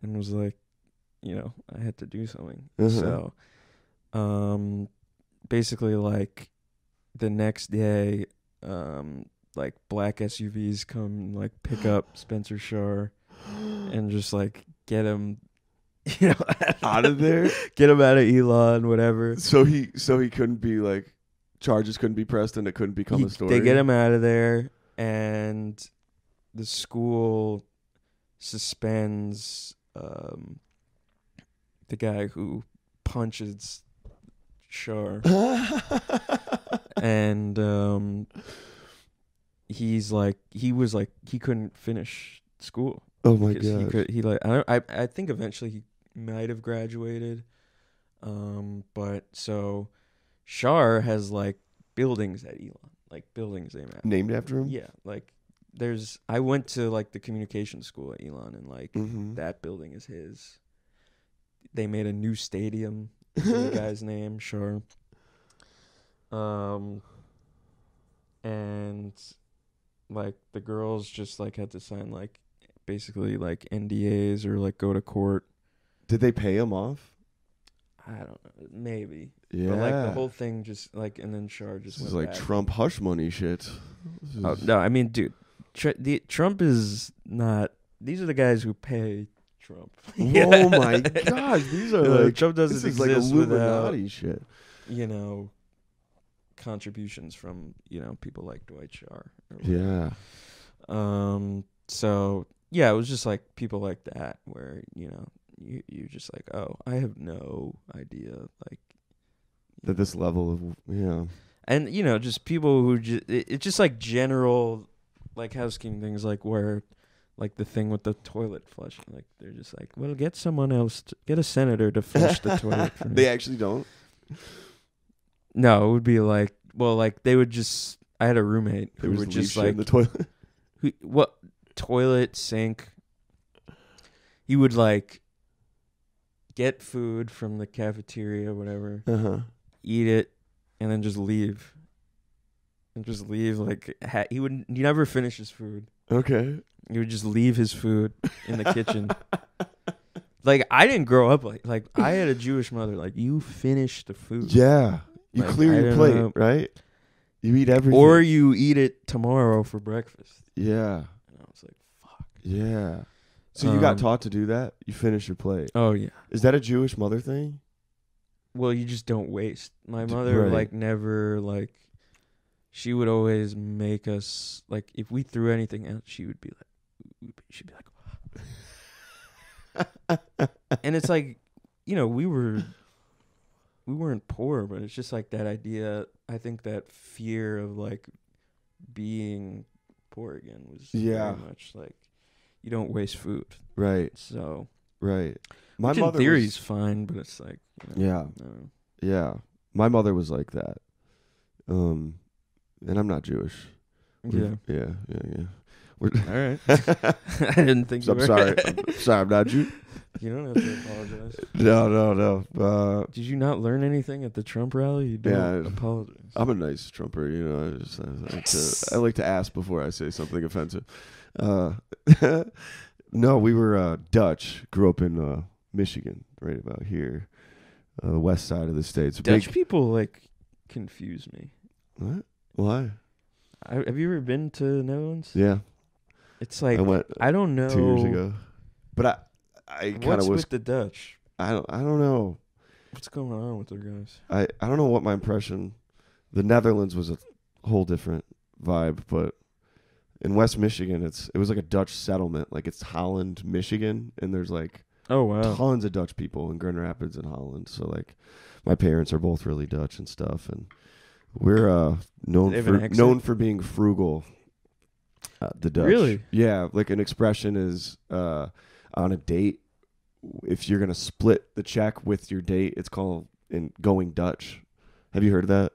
and was like, I had to do something. Uh-huh. So, basically, like the next day, like black SUVs come and, like pick up Spencer Scharr and just like get him, Out of there? get him out of Elon, whatever. So he couldn't be like charges couldn't be pressed and it couldn't become a story. They get him out of there, and the school suspends the guy who punches Scharr, and he couldn't finish school. Oh my Because god. I think eventually he might have graduated, but so Scharr has like buildings at Elon, like buildings named after Named after him? Yeah, like I went to like the communication school at Elon, and like Mm-hmm. that building is his. They made a new stadium in the guy's name, Scharr. And like the girls just like had to sign like basically like NDAs or like go to court. Did they pay him off? I don't know, maybe. Yeah. But like the whole thing just like, and then Scharr just This is went like back. Trump hush money shit. Oh, no, I mean, dude, Trump is not these are the guys who pay Trump. Oh my gosh, these are like Trump doesn't this is like exist without, Illuminati shit. you know, contributions from, you know, people like Dwight Schrute. Yeah. So yeah, it was just like people like that where, you know, you're just like, oh, I have no idea, like, At this level of and you know, just people who it's just like general, like housekeeping things, like where, like the thing with the toilet flushing, like they're just like, well, get someone else, get a senator to flush the toilet for me. They actually don't. No, it would be like, well, like they would just. I had a roommate They who would would leave just shit like in the toilet. what toilet sink. He would like get food from the cafeteria, whatever, eat it, and then just leave. And just leave like he never finish his food. Okay. He would just leave his food in the kitchen. Like I didn't grow up like I had a Jewish mother. Like you finish the food. Yeah. You Like, clear I your don't plate, know. right? You eat everything. Or you eat it tomorrow for breakfast. Yeah. And I was like, fuck. Yeah. So you got Um, taught to do that? You finish your plate. Oh yeah. Is that a Jewish mother thing? Well, you just don't waste. My mother right. like never like. She would always make us like if we threw anything out, she'd be like, and it's like, you know, we weren't poor, but it's just like that idea. I think that fear of like being poor again was very much like you don't waste food, Right. so Right. My which in mother theory was- is fine, but it's like, you know, Yeah. I don't know. Yeah. My mother was like that. And I'm not Jewish. Yeah. Yeah. All right. I didn't think you I'm were. sorry. I'm sorry, I'm not Jew. You don't have to apologize. No. Did you not learn anything at the Trump rally? You don't Yeah. apologize. I'm a nice Trumper, you know. I like to ask before I say something offensive. No, we were Dutch. Grew up in Michigan, right about here, the west side of the state. It's a Dutch big- people like confuse me. What? Why? Have you ever been to the Netherlands? Yeah, It's like I went I don't know 2 years ago, but I kind what's of was. with the Dutch. I don't know. What's going on with their guys? I don't know what my impression. The Netherlands was a whole different vibe, but in West Michigan, it was like a Dutch settlement. Like it's Holland, Michigan, and there's like Oh wow. tons of Dutch people in Grand Rapids and Holland. So like, my parents are both really Dutch and stuff, and we're They have an accent? known for being frugal. The Dutch, Really? yeah. Like an expression is on a date, if you're gonna split the check with your date, it's called going Dutch. Have you heard of that?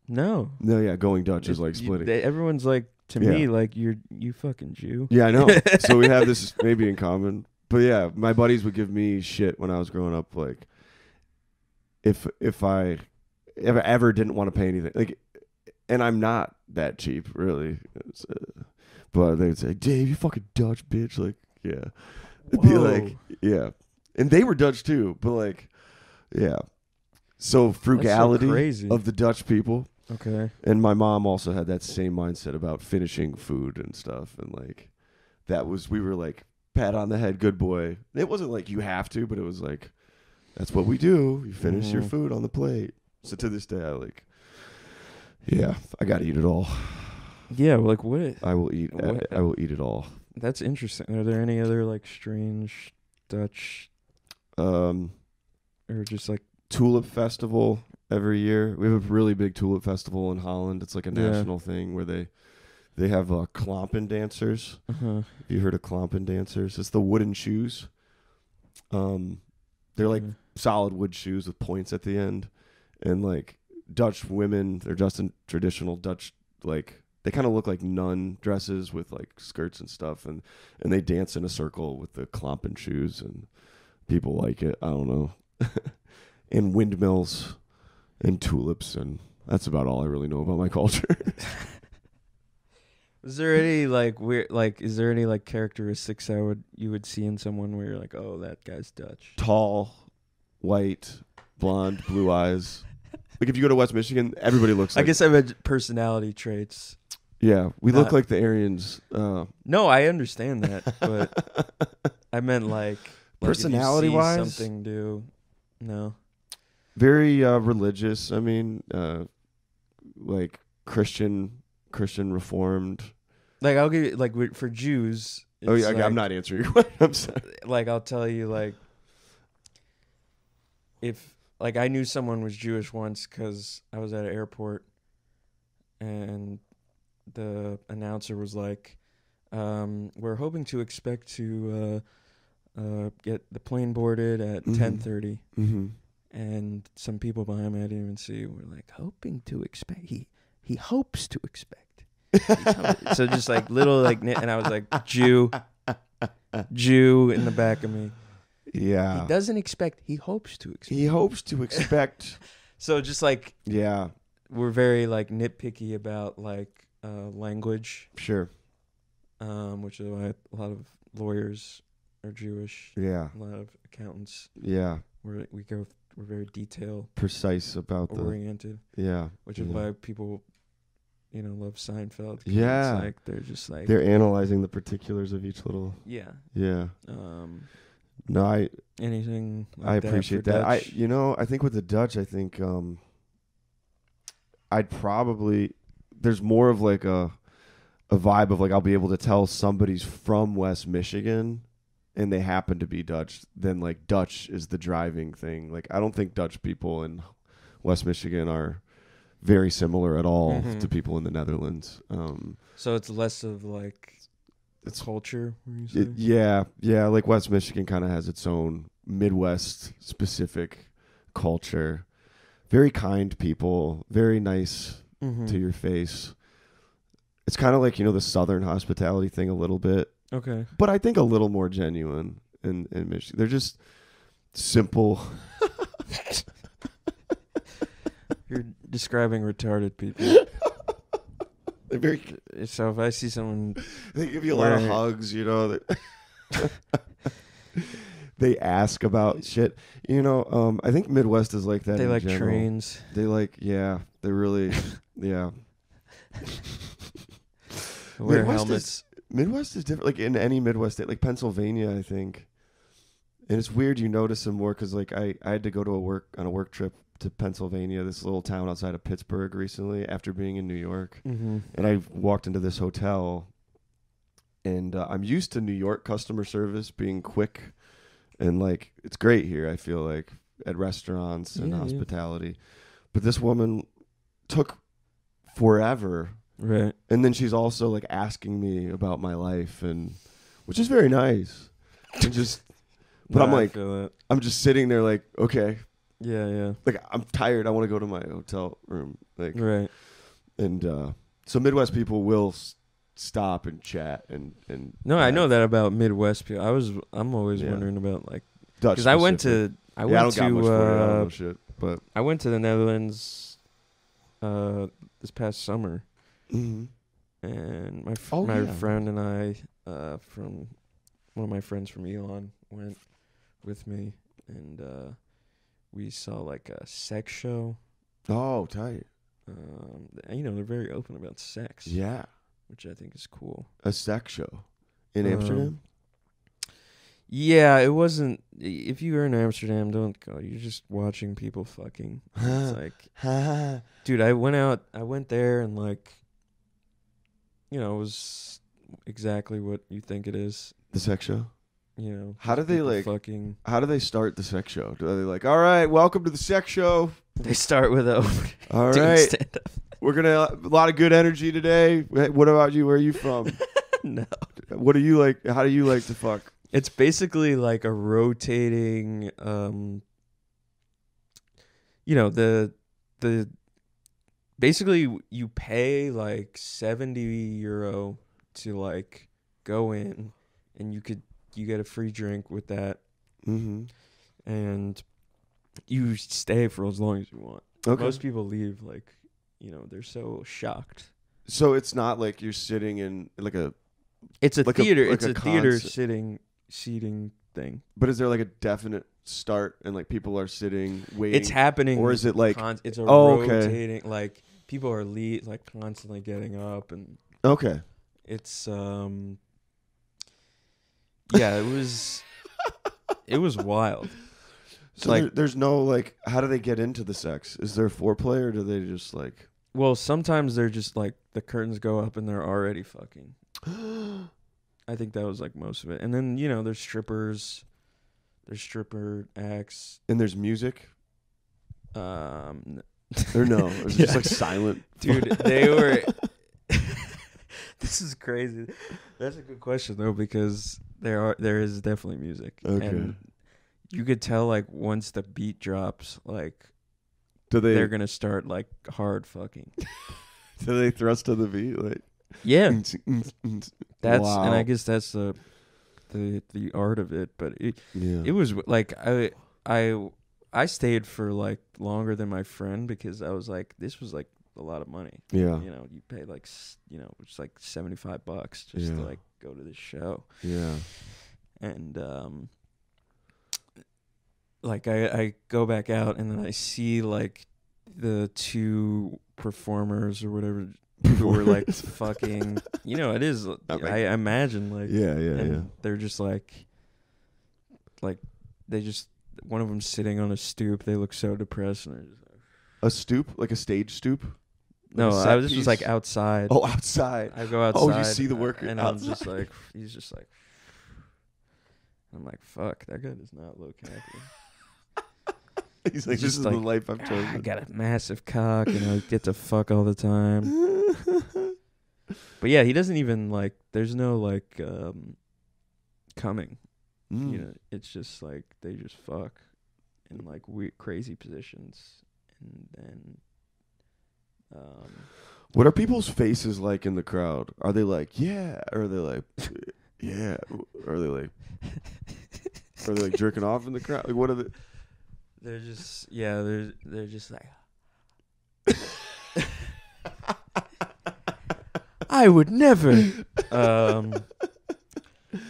No. No, yeah, going Dutch is like splitting. Everyone's like to Yeah. me like you fucking Jew. Yeah, I know. So we have this maybe in common. But yeah, my buddies would give me shit when I was growing up. Like, if I ever didn't want to pay anything, like, and I'm not that cheap, really. But they'd say, "Dave, you fucking Dutch bitch." Like, yeah, it'd be like, yeah, and they were Dutch too. But like, yeah. So frugality crazy. of the Dutch people. Okay. And my mom also had that same mindset about finishing food and stuff. And like, we were like, pat on the head, good boy. It wasn't like you have to, but it was like, that's what we do. You finish your food on the plate. So to this day, I got to eat it all. Yeah, like what? I will eat. What? I will eat it all. That's interesting. Are there any other like strange Dutch Or just like tulip festival every year. We have a really big tulip festival in Holland. It's like a national thing where they have klompen dancers. Have you heard of klompen dancers? It's the wooden shoes. They're like solid wood shoes with points at the end, and like Dutch women, they're dressed in traditional Dutch, like they kind of look like nun dresses with like skirts and stuff, and they dance in a circle with the klompen shoes, and people like it. I don't know. And windmills and tulips, and that's about all I really know about my culture. Is there any like weird like is there any like characteristics you would see in someone where you're like, oh, that guy's Dutch? Tall, white, blonde, blue eyes. Like if you go to West Michigan, everybody looks like I guess I meant personality traits. Yeah, we Not- look like the Aryans. No, I understand that, but I meant like Personality-wise? if you see something do. No. Very religious. I mean, like Christian Reformed. Like I'll give you like for Jews. Oh it's yeah, okay, I'm like- not answering your question. I'm sorry. Like I'll tell you like if like I knew someone was Jewish once because I was at an airport and the announcer was like, we're hoping to expect to get the plane boarded at 10:30. Mm-hmm. And some people behind me I didn't even see were like, hoping to expect. He hopes to expect. So just like little like, and I was like, Jew in the back of me. Yeah. He doesn't expect. He hopes to expect. He hopes to expect. So just like Yeah. we're very like nitpicky about like language, Sure. which is why a lot of lawyers are Jewish. Yeah. A lot of accountants. Yeah. We're very detail Precise about the. oriented, Yeah. which is yeah. why people, love Seinfeld. 'Cause Yeah. it's like they're just like They're analyzing the particulars of each little. yeah. Yeah. No, I Anything like I that appreciate for that. Dutch? I think with the Dutch, I think I'd probably there's more of like a vibe of like I'll be able to tell somebody's from West Michigan and they happen to be Dutch than like Dutch is the driving thing. Like I don't think Dutch people in West Michigan are very similar at all Mhm. to people in the Netherlands. So it's less of like It's culture. Where you say? yeah. Like West Michigan kind of has its own Midwest specific culture. Very kind people, very nice Mhm. to your face. It's kind of like the Southern hospitality thing a little bit, Okay. but I think a little more genuine in Michigan. They're just simple. You're describing retarded people. They're very. So if I see someone, They give you a lot of Right. hugs. They ask about shit. I think Midwest is like that. they in like general. trains. They like, yeah. They really, yeah. Wear Midwest helmets. Midwest is different. Like in any Midwest state, like Pennsylvania, I think. And it's weird you notice them more because like I had to go to on a work trip to Pennsylvania, this little town outside of Pittsburgh recently after being in New York. Mm-hmm. And I walked into this hotel and I'm used to New York customer service being quick and like it's great here, I feel like, at restaurants and Yeah, yeah. hospitality. But this woman took forever. Right. And then she's also like asking me about my life, and which is very nice. And just, but I'm I like, feel it. I'm just sitting there like, okay, Yeah, yeah. like I'm tired. I want to go to my hotel room. Like, Right. and so Midwest people will stop and chat and No, I have know that about Midwest people. I'm always Yeah. wondering about like Dutch because I went specific. to I don't got much for you. I don't know shit, but I went to the Netherlands this past summer, mm-hmm. and Oh, my yeah. friend and I from one of my friends from Elon went with me, and we saw like a sex show. Oh, tight. They're very open about sex, Yeah, which I think is cool. a sex show in Um, Amsterdam. Yeah, it wasn't. If you were in Amsterdam, don't go. You're just watching people fucking. It's like, dude, I went there and like, it was exactly what you think it is. The sex show. How just do they, people like- fucking? How do they start the sex show? Do they like, all right, welcome to the sex show. They start with a All doing right, stand-up. we're gonna a lot of good energy today. Hey, what about you? Where are you from? No, What do you like? How do you like to fuck? it's basically like a rotating. The basically you pay like €70 to like go in, and you get a free drink with that, Mm-hmm. and you stay for as long as you want. Okay. Most people leave like, they're so shocked. So it's not like you're sitting in like a. It's a Like a- theater. like It's a a theater concert. seating thing. But is there like a definite start and like people are sitting waiting? It's happening, or is it like? it's a Oh, okay. rotating. Like people are constantly getting up and Okay. It's yeah, it was wild. So Like- there's no like, how do they get into the sex? Is there foreplay or do they just like? Well, sometimes they're just like the curtains go up and they're already fucking. I think that was like most of it. And then, there's strippers, there's stripper acts. And there's music N- or no? It's Yeah. just like silent. Dude, they were. This is crazy. That's a good question though, because there is definitely music. Okay. And you could tell like once the beat drops, like Do they're they gonna start like hard fucking. thrust to the beat like? Yeah, that's Wow. and I guess that's the art of it. But it Yeah. was like I stayed for like longer than my friend because I was like, this was like a lot of money. Yeah. You pay like it's like $75 just to Yeah. like go to this show. Yeah. And like I go back out and then I see like the two performers or whatever who were like fucking, it is. I imagine like Yeah. and they're just like they just one of them sitting on a stoop. They look so depressed and they're just like, A stoop, like a stage stoop. no, a set this was piece? like outside. Oh, outside. I go outside. Oh, you see the worker and I'm outside. just like, he's just like, I'm like, fuck, that guy does not look happy. He's like, He's this just is like, the life I've I chosen. got a massive cock and I get to fuck all the time. But yeah, he doesn't even like. There's no like coming. Mm. It's just like they just fuck in like weird, crazy positions, and then What are people's faces like in the crowd? Are they like, yeah? Or are they like, yeah? Or are they like, jerking off in the crowd? Like, what are they? they're just they're just like. I would never.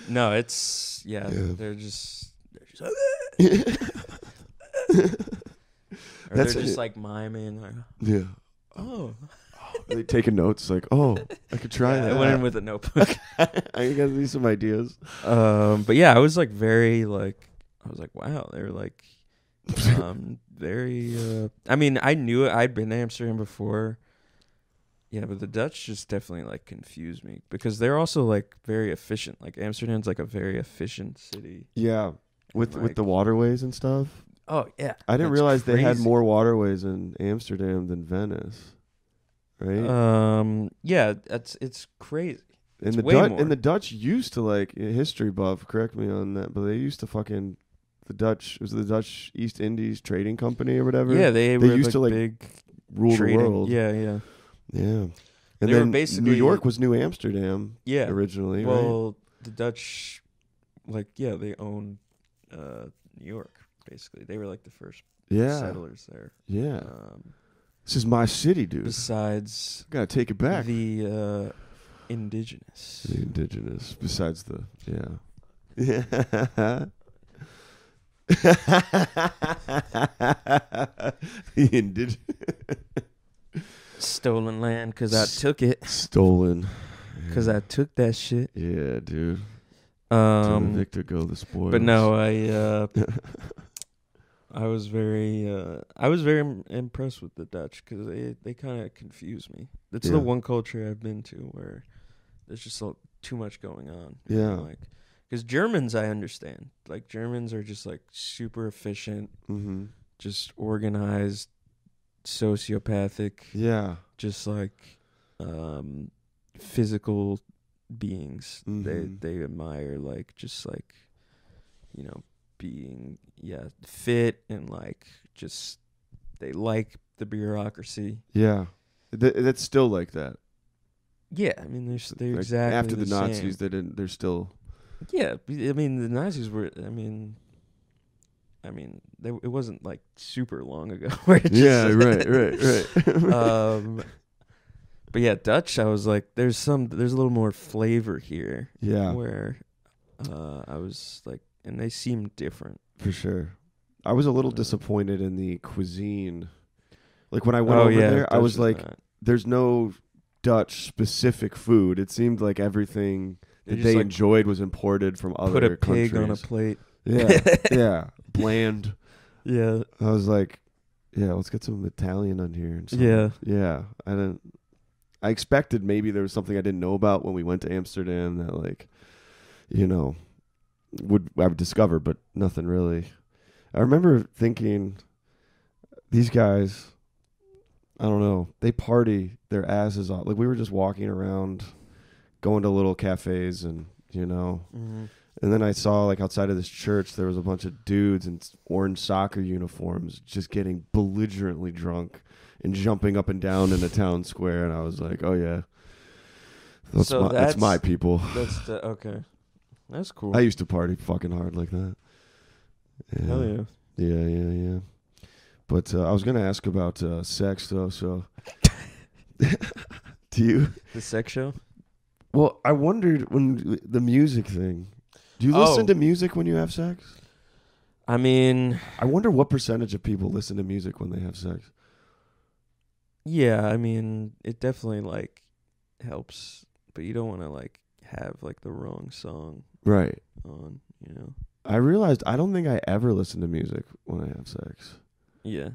No, it's they're just or That's they're just it. like miming. Like, Yeah. oh, Are they taking notes? Like, oh, I could try yeah, that. I went in with a notebook. I got these some ideas. But yeah, I was like very like I was like wow, they're like very. I mean, I knew it. I'd been to Amsterdam before. Yeah, but the Dutch just definitely like confused me because they're also like very efficient. Like Amsterdam's like a very efficient city. Yeah, with like- the waterways and stuff. Oh yeah, I didn't that's realize they had crazy. more waterways in Amsterdam than Venice. Right? Yeah, it's crazy. and it's the way Dutch more. and the Dutch used to like history buff. Correct me on that, but they used to fucking the Dutch East Indies Trading Company or whatever. Yeah, they were used like to like big rule trading. the world. Yeah. Yeah. And They were then basically- New York was New Amsterdam Yeah. originally, right? Well, the Dutch, like, they own New York. Basically, they were like the first Yeah. settlers there. Yeah. This is my city, dude. Besides Gotta take it back. the indigenous. The indigenous. Besides the yeah. The indigenous Stolen land because I took it. stolen. Because I took that shit. Yeah, dude. To the victor go the spoils. But no, I was very impressed with the Dutch because they kind of confuse me. It's Yeah. the one culture I've been to where there's just too much going on. Yeah. Like, because Germans I understand. Like Germans are just like super efficient, Mm-hmm. just organized, sociopathic, Yeah. just like physical beings. Mhm. They admire like just like being fit and like just they like the bureaucracy. Yeah. That's still like that. Yeah, I mean they're Like, exactly after the same. Nazis. They're still. Yeah, I mean the Nazis were. I mean, it wasn't like super long ago. Where it just, Yeah. Right. But yeah, Dutch. I was like, there's a little more flavor here. Yeah. Where, I was like, and they seemed different. For sure. I was a little disappointed in the cuisine. Like when I went over there, I Dutch was is like, not- there's no Dutch specific food. It seemed like everything They that just, they like, enjoyed was imported from other Put a countries. pig on a plate. Yeah, yeah, bland. Yeah. I was like, yeah, let's get some Italian on here. And Yeah. yeah. I expected maybe there was something I didn't know about when we went to Amsterdam that, like, you know, I would discover, but nothing really. I remember thinking, these guys, I don't know, they party their asses off. Like, we were just walking around, going to little cafes, and you know. Mm-hmm. And then I saw, like, outside of this church, there was a bunch of dudes in orange soccer uniforms just getting belligerently drunk and jumping up and down in a town square. And I was like, oh, yeah. That's my people. Okay. That's cool. I used to party fucking hard like that. Yeah. Hell yeah. Yeah. But I was going to ask about sex, though, so. Do you? The sex show? Well, I wondered when the music thing. Do you listen to music when you have sex? I mean, I wonder what percentage of people listen to music when they have sex. yeah, I mean, it definitely, like, helps, but you don't want to, like, have, like, the wrong song Right. on, you know? I realized I don't think I ever listen to music when I have sex. Yeah.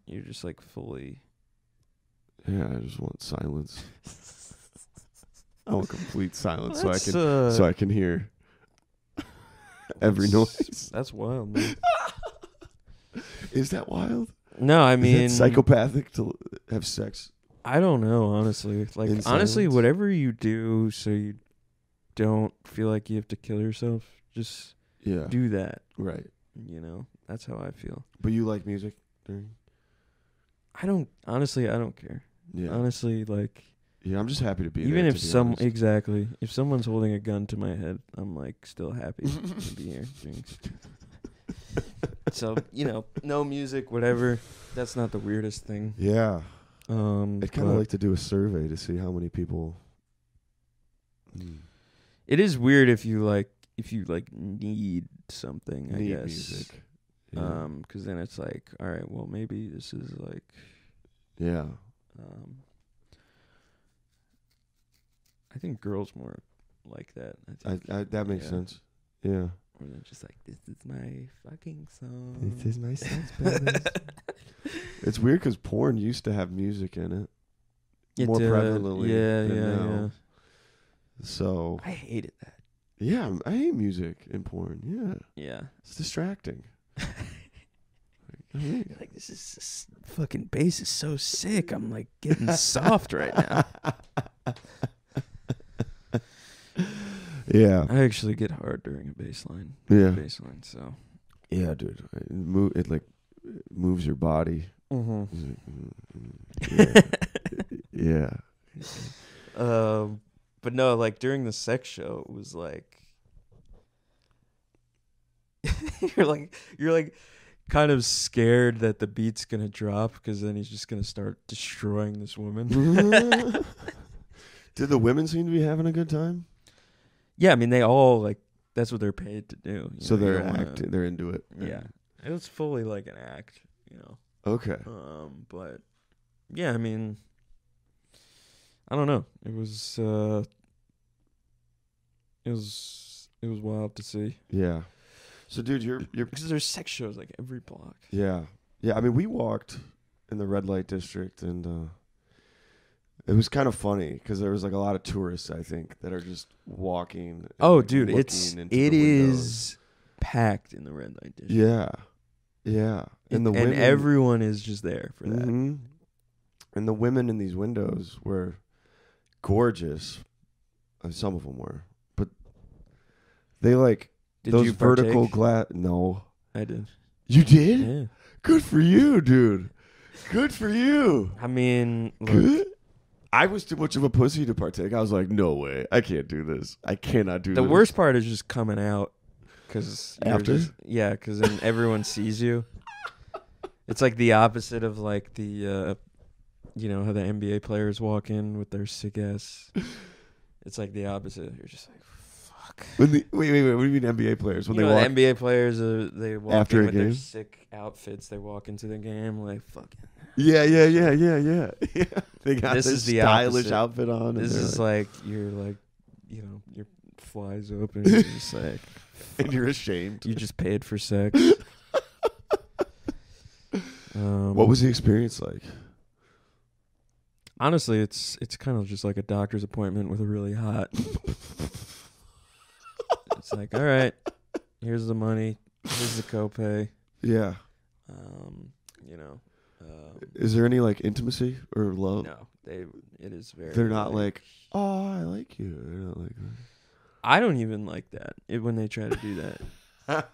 You're just, like, fully... Yeah, I just want silence. I want complete silence so I can hear every noise. That's wild, man. Is that wild? No, I mean... Is that psychopathic to have sex? I don't know, honestly. Like, In honestly, silence? whatever you do so you don't feel like you have to kill yourself, just Yeah. do that, Right. you know? That's how I feel. But you like music during? I don't care. Yeah. Honestly, like... Yeah, I'm just happy to be there. Even if to be honest. exactly, if someone's holding a gun to my head, I'm like still happy to be here. So, you know, no music, whatever. That's not the weirdest thing. Yeah. I'd kind of but like to do a survey to see how many people. it is weird if you need something, I Need guess. music. Yeah. 'Cause then it's like, all right, well, maybe this is like, Yeah. I think girls more like that. I think I that makes yeah. sense. Yeah. Or they're just like, this is my fucking song. This is my sex baby. It's weird because porn used to have music in it more prevalently. Yeah, than yeah, now. yeah. So I hated that. yeah, I hate music in porn. Yeah, Yeah. it's distracting. Like, this fucking bass is so sick. I'm like getting soft right now. Yeah, I actually get hard during a bass line. yeah, So. yeah, dude. It like moves your body. Mm-hmm. Yeah. But no, like during the sex show, it was like you're like kind of scared that the beat's gonna drop because then he's just gonna start destroying this woman. Did the women seem to be having a good time? Yeah, I mean they all like that's what they're paid to do. So know, you they're don't wanna- acting. They're into it. Yeah, it was fully like an act, you know. Okay. But yeah, I mean, I don't know. It was wild to see. Yeah. So, dude, you're Because there's sex shows like every block. yeah. I mean, we walked in the red light district, and it was kind of funny because there was like a lot of tourists, I think, that are just walking. And, Oh, like, dude, looking it into the windows. is packed in the red light district. Yeah. And And women, everyone is just there for that. Mhm. And the women in these windows were gorgeous. Some of them were, but they like Did those you vertical partake? glass. No, I did. you did. Yeah. Good for you, dude. Good for you. I mean, look, Good. I was too much of a pussy to partake. I was like, no way. I can't do this. I cannot do the this. worst part is just coming out because After? because then everyone sees you. It's like the opposite of like the, you know, how the NBA players walk in with their sick ass. It's like the opposite. You're just like, fuck. fuck. When wait, what do you mean NBA players? When You they know, walk the NBA players, they walk after in a with their game? sick outfits. They walk into the game like fucking. Yeah. Yeah. They got This this is the stylish opposite. outfit on. And This they're is like you're like, your flies open. You're just like, and you're ashamed. you just paid for sex. What was the experience like? Honestly, it's kind of just like a doctor's appointment with a really hot. It's like, all right, here's the money, here's the copay. Yeah. You know. Is there any like intimacy or love? No, it is very. They're not like, oh, I like you. They're not like that. I don't even like that when they try to do that.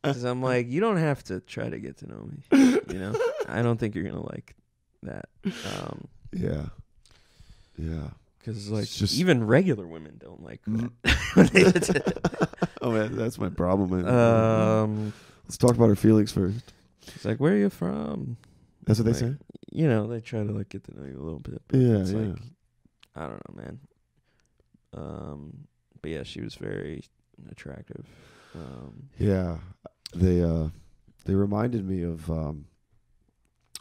Because I'm like, you don't have to try to get to know me. You know, I don't think you're gonna like that. Yeah. Because like It's just- even regular women don't like Mm. that. Oh man, that's my problem. Man. Let's talk about our feelings first. It's like, where are you from? That's what they Like, say. You know, they try to like get to know you a little bit. But Yeah, it's yeah. like, I don't know, man. But yeah, she was very attractive. Yeah, they reminded me of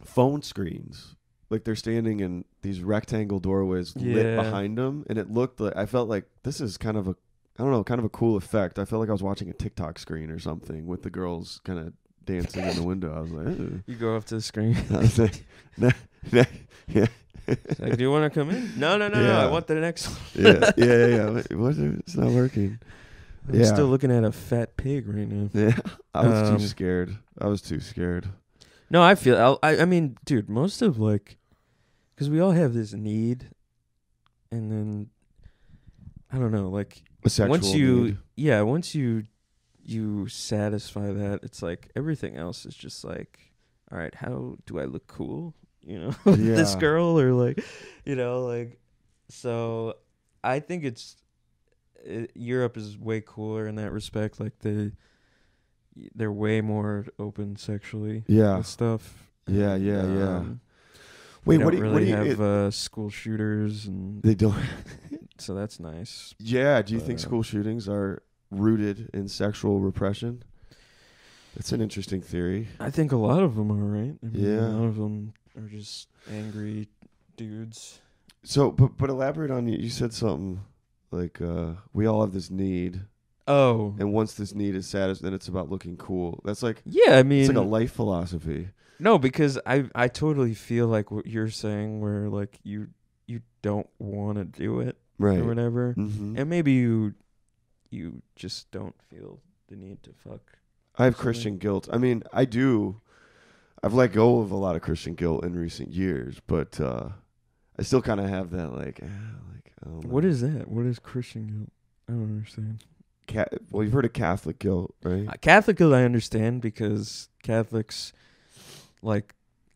phone screens. Like they're standing in these rectangle doorways lit Yeah. behind them, and it looked like I felt like this is kind of a cool effect. I felt like I was watching a TikTok screen or something with the girls kind of dancing in the window. I was like, "Ew." You go up to the screen. I was like, yeah. It's like, do you want to come in? No. Yeah. I want the next one. yeah. Wait, what? It's not working. I'm Yeah. still looking at a fat pig right now. Yeah, I was Um, too scared. No, I feel. I mean, dude, most of like, because we all have this need, and then I don't know, like A sexual once you, need. once you satisfy that, it's like everything else is just like, all right, how do I look cool? You know, with this Yeah. girl, or like, like, so I think Europe is way cooler in that respect. Like they're way more open sexually. Yeah. With stuff. Yeah. Wait, Wait, what do you really have? have school shooters, and They don't. so that's nice. Yeah. Do you think But, school shootings are rooted in sexual repression? That's an interesting theory. I think a lot of them are, right? I mean, Yeah. a lot of them are just angry dudes. So, but elaborate on you. You said something like we all have this need, Oh, and once this need is satisfied, then it's about looking cool. That's like yeah. I mean, it's like a life philosophy. no, because I totally feel like what you're saying, where like you don't want to do it Right. or whatever, Mm-hmm. and maybe you just don't feel the need to fuck. I have something. Christian guilt. I mean, I do. I've let go of a lot of Christian guilt in recent years, but I still kind of have that, like, I don't know. What is that? What is Christian guilt? I don't understand. Well, you've heard of Catholic guilt, right? Catholic guilt I understand, because Catholics, like,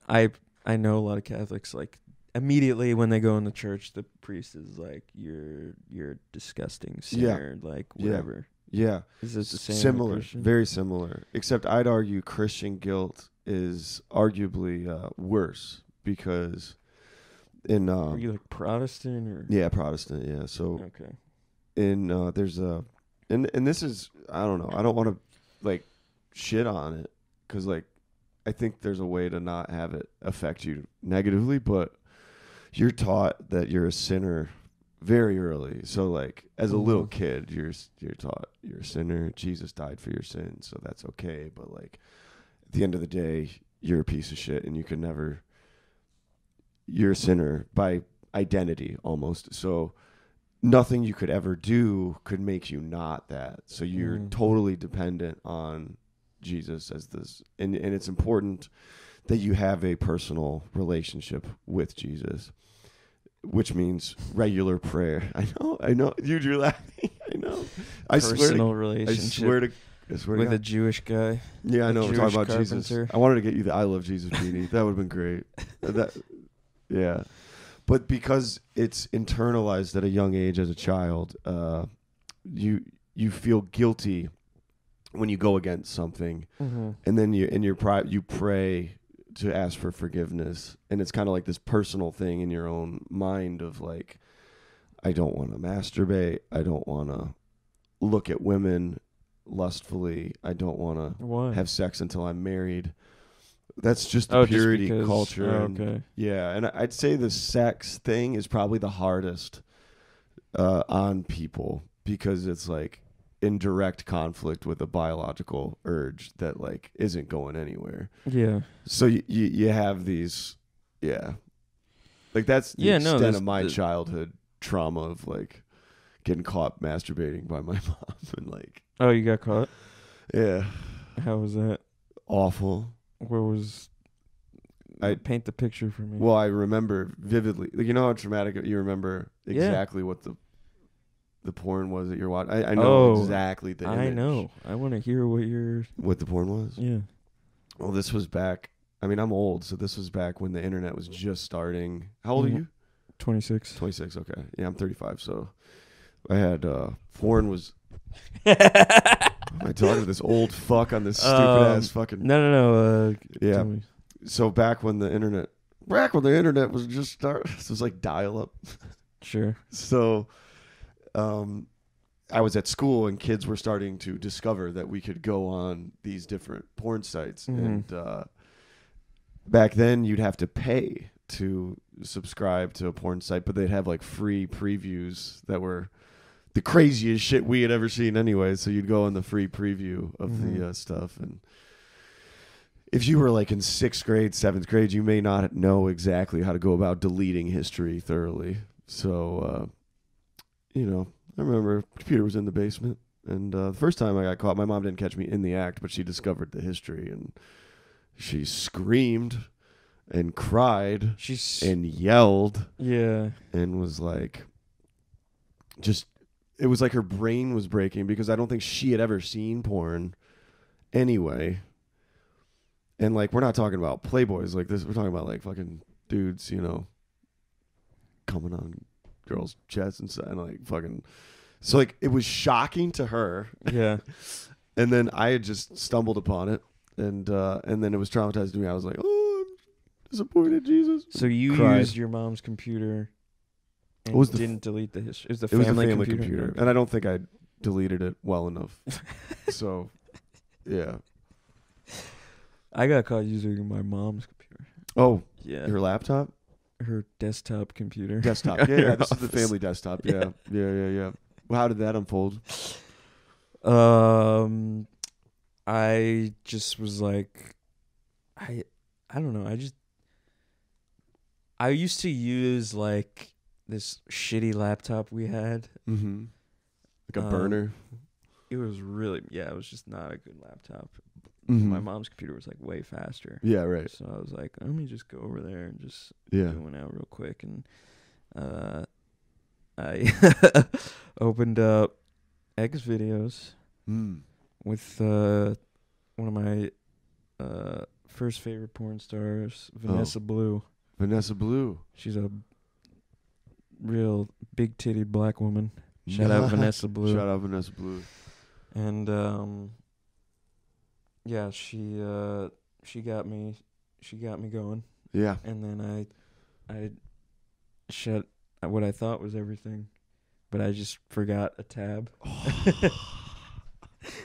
I know a lot of Catholics, like, immediately when they go in the church, the priest is like, you're disgusting sinner, like, Yeah. whatever. Yeah. Is it the same? with Similar, Christian? very similar. Except I'd argue Christian guilt is arguably worse because in Are you like Protestant or? yeah, Protestant, yeah. So Okay. in there's a and this is, I don't know, I don't want to like shit on it, because like I think there's a way to not have it affect you negatively, but you're taught that you're a sinner very early. So like as a little kid, you're taught you're a sinner. Jesus died for your sins, so that's okay. But like at the end of the day, you're a piece of shit, and you're a sinner by identity almost. So nothing you could ever do could make you not that. So you're totally dependent on Jesus as this, and it's important that you have a personal relationship with Jesus, which means regular prayer. I know. You're laughing. I know. Personal relationship with a Jewish guy. Yeah, I know. We're talking Jewish about Jesus. carpenter. I wanted to get you the I Love Jesus beanie. That would have been great. Yeah. But because it's internalized at a young age as a child, you feel guilty when you go against something, and then you pray to ask for forgiveness, and it's kind of like this personal thing in your own mind of like, I don't want to masturbate, I don't want to look at women lustfully. I don't want to Why? have sex until I'm married. That's just the Oh, just purity because- culture. oh, and- okay. yeah, and I'd say the sex thing is probably the hardest on people because it's like in direct conflict with a biological urge that like isn't going anywhere. Yeah. So you have these, yeah, like that's the Yeah, no, extent there's of my the- childhood trauma of like getting caught masturbating by my mom and like, Oh, you got caught? yeah, How was that? awful. Where was... I- paint the picture for me. Well, I remember vividly. Like, you know how traumatic you remember Yeah. exactly what the porn was that you're watching. I know Oh, exactly the image. I know. I want to hear what you're... What the porn was. Yeah. Well, this was back. I mean, I'm old, so this was back when the internet was just starting. How old are Mhm. you? 26. 26. Okay. Yeah, I'm 35. So I had porn was. Why am I talking to this old fuck on this stupid ass fucking? No. Yeah. Tell me. So back when the internet was just start. This was like dial up. Sure. So, I was at school and kids were starting to discover that we could go on these different porn sites. Mhm. And back then, you'd have to pay to subscribe to a porn site, but they'd have like free previews that were the craziest shit we had ever seen anyway. So you'd go on the free preview of the stuff. And if you were like in 6th grade, 7th grade, you may not know exactly how to go about deleting history thoroughly. So, I remember the computer was in the basement, and the first time I got caught, my mom didn't catch me in the act, but she discovered the history, and she screamed and cried She's... and yelled Yeah. and was like, it was like her brain was breaking because I don't think she had ever seen porn anyway. And like, we're not talking about Playboys like this. We're talking about like fucking dudes, coming on girls' chests and like fucking. So like, it was shocking to her, Yeah. and then I had just stumbled upon it, and then it was traumatized to me. I was like, oh, I'm disappointed, Jesus. So you Cried. used your mom's computer and It was the didn't delete the history. It was the It was family, a family computer, Okay. and I don't think I deleted it well enough. So, yeah. I got caught using my mom's computer. Oh, Yeah. your laptop, Her desktop computer. desktop. Yeah, Her this is the office. family desktop. Yeah, yeah. Well, how did that unfold? I just was like, I don't know. I used to use like this shitty laptop we had. Mm-hmm. Like a Um, burner. It was it was just not a good laptop. Mhm. My mom's computer was like way faster. Yeah, right. So I was like, let me just go over there and just Yeah. do one out real quick. And I opened up X videos Mm. with one of my first favorite porn stars, Vanessa Blue. Vanessa Blue. She's a real big titted black woman. Shout out Vanessa Blue. Shout out Vanessa Blue. And yeah, she got me going. Yeah. And then I shut what I thought was everything, but I just forgot a tab.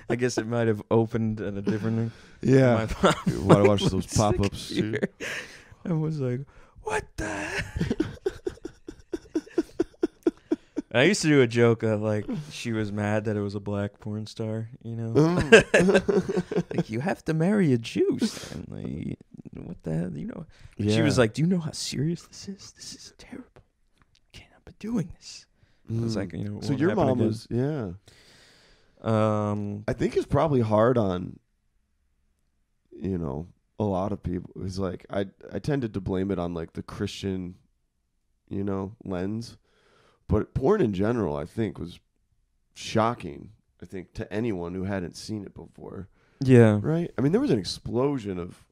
I guess it might have opened at a different thing. Yeah. My You want to watch mom those was the pop-ups too? computer. I was like, what the? I used to do a joke of like she was mad that it was a black porn star, you know? Like, you have to marry a Jew. And like, what the hell, you know? She was like, do you know how serious this is? This is terrible. You can't be doing this. I was like, you know, it so won't your happen mom again. was, yeah. I think it's probably hard on, a lot of people. It's like, I tended to blame it on like the Christian, lens. But porn in general, I think, was shocking, I think, to anyone who hadn't seen it before. Yeah, Right? I mean, there was an explosion of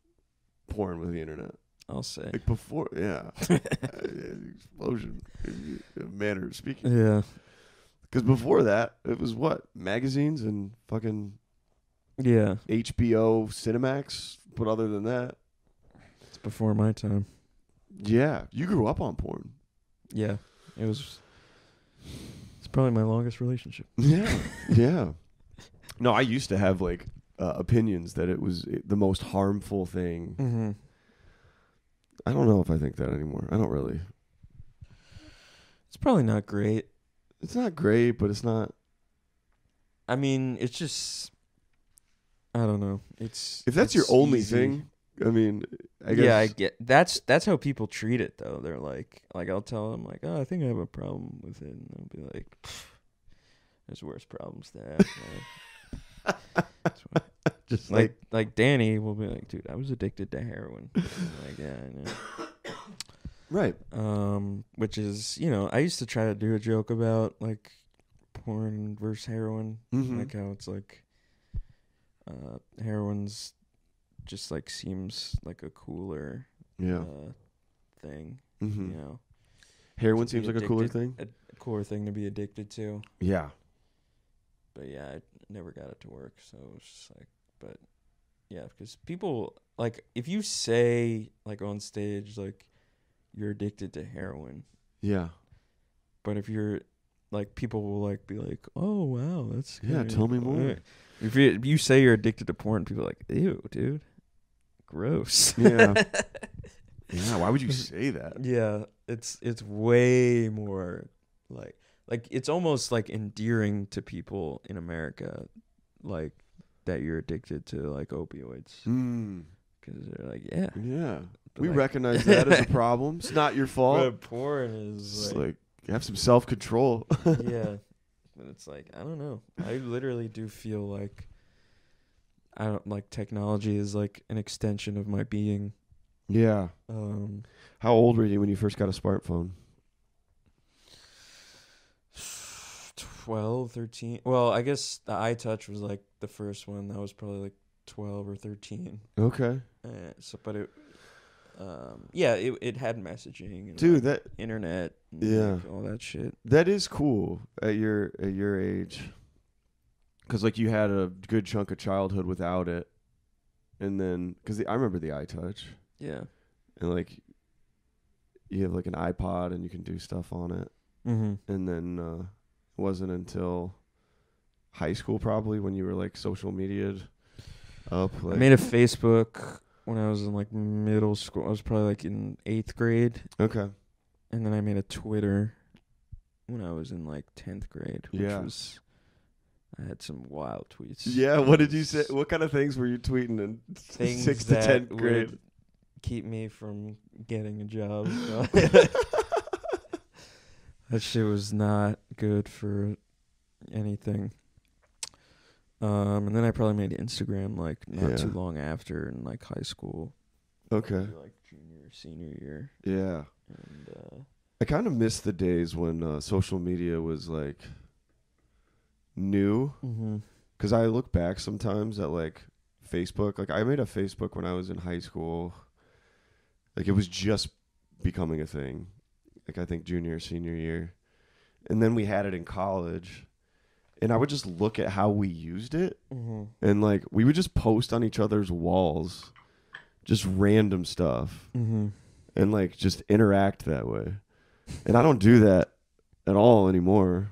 porn with the internet. I'll say. Like before, yeah. Explosion, in a manner of speaking. Yeah. Because before that, it was what? Magazines and fucking Yeah. HBO, Cinemax. But other than that, It's before my time. yeah. You grew up on porn. Yeah. It was... probably my longest relationship. Yeah, yeah. No, I used to have like opinions that it was the most harmful thing. Mm-hmm. I don't know if I think that anymore. I don't really. It's probably not great. It's not great, but it's not. I mean, it's just, I don't know. It's If that's your it's only easy. thing, I mean, I guess. Yeah, I get that's how people treat it though. They're like I'll tell them like, oh, I think I have a problem with it, and they'll be like, there's worse problems to have. Man. That's what- Just like Danny will be like, dude, I was addicted to heroin. I'm like, yeah, I know. right. Which is, I used to try to do a joke about like porn versus heroin, Mhm. like how it's like, heroin's just like seems like a cooler Yeah. thing, Mm-hmm. Heroin to be seems like a cooler addicted- thing. a cooler thing to be addicted to. Yeah. But yeah, I never got it to work, so it was just like, but yeah, because people like if you say like on stage like you're addicted to heroin, Yeah. but if you're like people will like be like, oh wow, that's Yeah, kinda tell me cool." more. If you say you're addicted to porn, people are like, ew, dude, gross. Yeah. Yeah. Why would you say that? Yeah, it's way more like it's almost like endearing to people in America, like that you're addicted to like opioids, Mm. because they're like, yeah, Yeah. but We like- recognize that as a problem. It's not your fault. But porn is It's like, like have some self-control. yeah, but it's like I don't know. I literally do feel like I don't like technology is like an extension of my being. Yeah. How old were you when you first got a smartphone? 12, 13. Well, I guess the iTouch was like the first one. That was probably like 12 or 13. Okay. But it, yeah, it had messaging and Dude, like, that internet, and Yeah. like, all that shit. that is cool at your age. Cuz like you had a good chunk of childhood without it. And then cuz I remember the iTouch Yeah. and like you have like an iPod and you can do stuff on it. Mm-hmm. And then it wasn't until high school probably when you were like social media up like I made a Facebook when I was in like middle school. I was probably like in 8th grade, Okay. and then I made a Twitter when I was in like 10th grade. Which Yeah. was, I had some wild tweets. Yeah, what did you say? What kind of things were you tweeting in Things 6th to that 10th would grade? keep me from getting a job. That shit was not good for anything. And then I probably made Instagram like not Yeah. too long after in like high school, Okay. maybe, like junior, senior year. Yeah. And I kind of miss the days when social media was like new. Because I look back sometimes at like Facebook. Like I made a Facebook when I was in high school. Like it was just becoming a thing. Like I think junior, senior year. And then we had it in college. And I would just look at how we used it. And like we would just post on each other's walls just random stuff. And like just interact that way. And I don't do that at all anymore.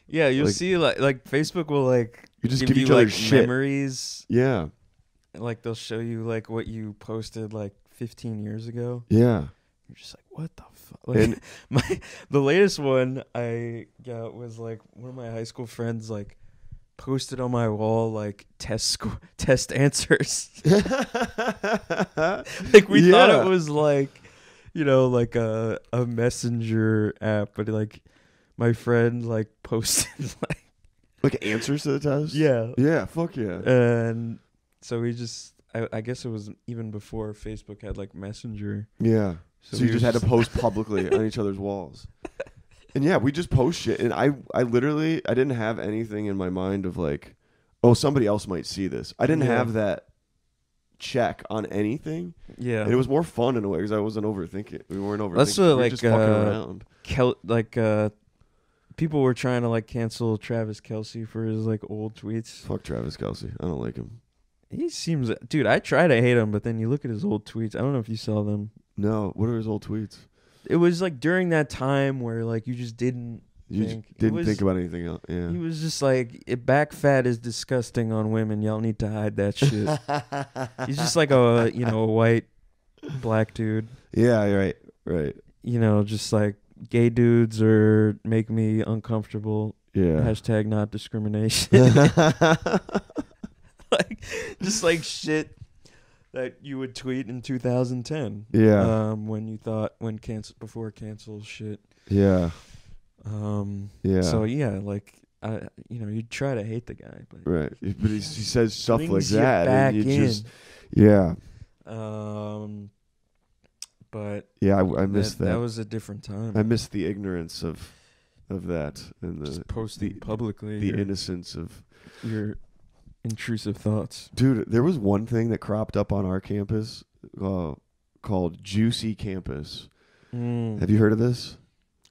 yeah, you'll Like- see like Facebook will like You just give give you each other like shit. memories. Yeah. Like they'll show you like what you posted like 15 years ago. Yeah. You're just like, what the fuck? Like, And the latest one I got was like one of my high school friends like posted on my wall like test answers. Like we thought Yeah. it was like, like a messenger app, but like my friend like posted like answers to the test? yeah, Yeah, fuck yeah. and so we just I guess it was even before Facebook had like Messenger. Yeah. So we you just were had to post publicly on each other's walls. And yeah, we just post shit. And I literally, I didn't have anything in my mind of like, oh, somebody else might see this. I didn't Yeah. have that check on anything. Yeah, And it was more fun in a way because I wasn't overthinking. We weren't overthinking. That's what, we were like, just fucking around. people were trying to like cancel Travis Kelce for his like old tweets. Fuck Travis Kelce. I don't like him. He seems, dude, I try to hate him, but then you look at his old tweets. I don't know if you saw them. No. What are his old tweets? It was like during that time where like you just didn't You think. didn't think about anything else. Yeah. He was just like, back fat is disgusting on women. Y'all need to hide that shit. He's just like a white black dude. Yeah, right. Right. Just like gay dudes are make me uncomfortable. Yeah. Hashtag not discrimination. Like just like shit that you would tweet in 2010. Yeah. Before cancel shit. Yeah. Yeah. So yeah, like you'd try to hate the guy, but Right. But he says stuff like brings you that, back and you in. just yeah. But Yeah, I missed that. That was a different time. I missed the ignorance of that and Just posting publicly the innocence of your intrusive thoughts. Dude, there was one thing that cropped up on our campus called Juicy Campus. Have you heard of this?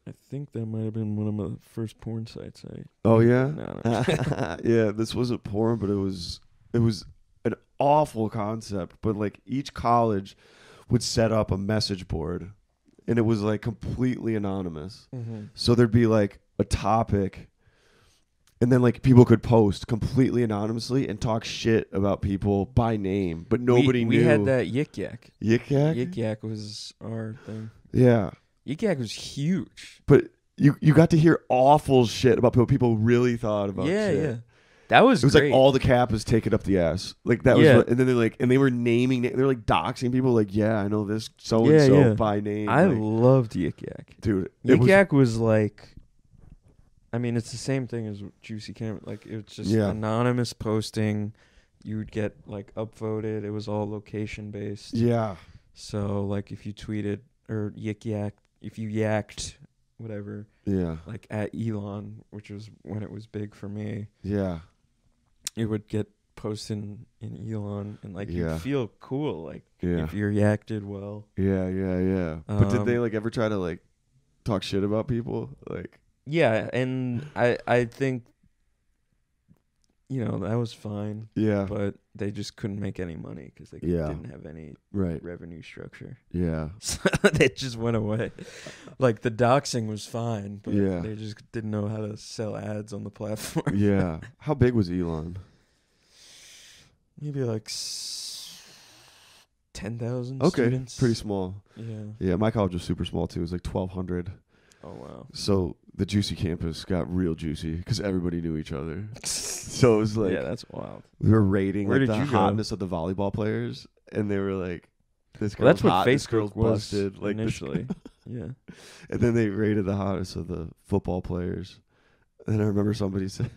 I think that might have been one of my first porn sites. Oh yeah? No. Yeah, this wasn't porn, but it was an awful concept. But like each college would set up a message board, and it was like completely anonymous. Mm-hmm. So there'd be like a topic, and then like people could post completely anonymously and talk shit about people by name, but nobody knew. We had that Yik Yak. Yik Yak? Yik Yak was our thing. Yeah. Yik Yak was huge. But you got to hear awful shit about what people really thought about shit. Yeah. That was It was great. like all the Kappas take it up the ass. Like that was Yeah. what, and then they were naming, they were like doxing people like, yeah, I know this so and so by name. I like, loved Yik Yak. dude. Yik Yak was like, I mean, it's the same thing as Juicy Camera. Like, it was just anonymous posting. You would get like upvoted. It was all location based. Yeah. So like if you tweeted or Yik Yak, if you yacked, whatever. Yeah. Like at Elon, which was when it was big for me. Yeah. It would get posted in Elon, and like Yeah. you'd feel cool, like Yeah. if your yak did well. Yeah. But did they like ever try to like talk shit about people? Like Yeah, and I think that was fine. Yeah. But they just couldn't make any money because they didn't have any revenue structure. Yeah. So it just went away. Like the doxing was fine, but they just didn't know how to sell ads on the platform. Yeah. How big was Elon? Maybe like 10,000 Okay, students. pretty small. Yeah. Yeah, my college was super small too. It was like 1,200. Oh wow. So the Juicy Campus got real juicy because everybody knew each other. So it was like, yeah, that's wild. We were rating Where like did the you go? hotness of the volleyball players, and they were like, "This girl's Well, that's what hot, this girl's Facebook was busted." Like this- initially. Yeah. And then they rated the hottest of the football players. And then I remember somebody said,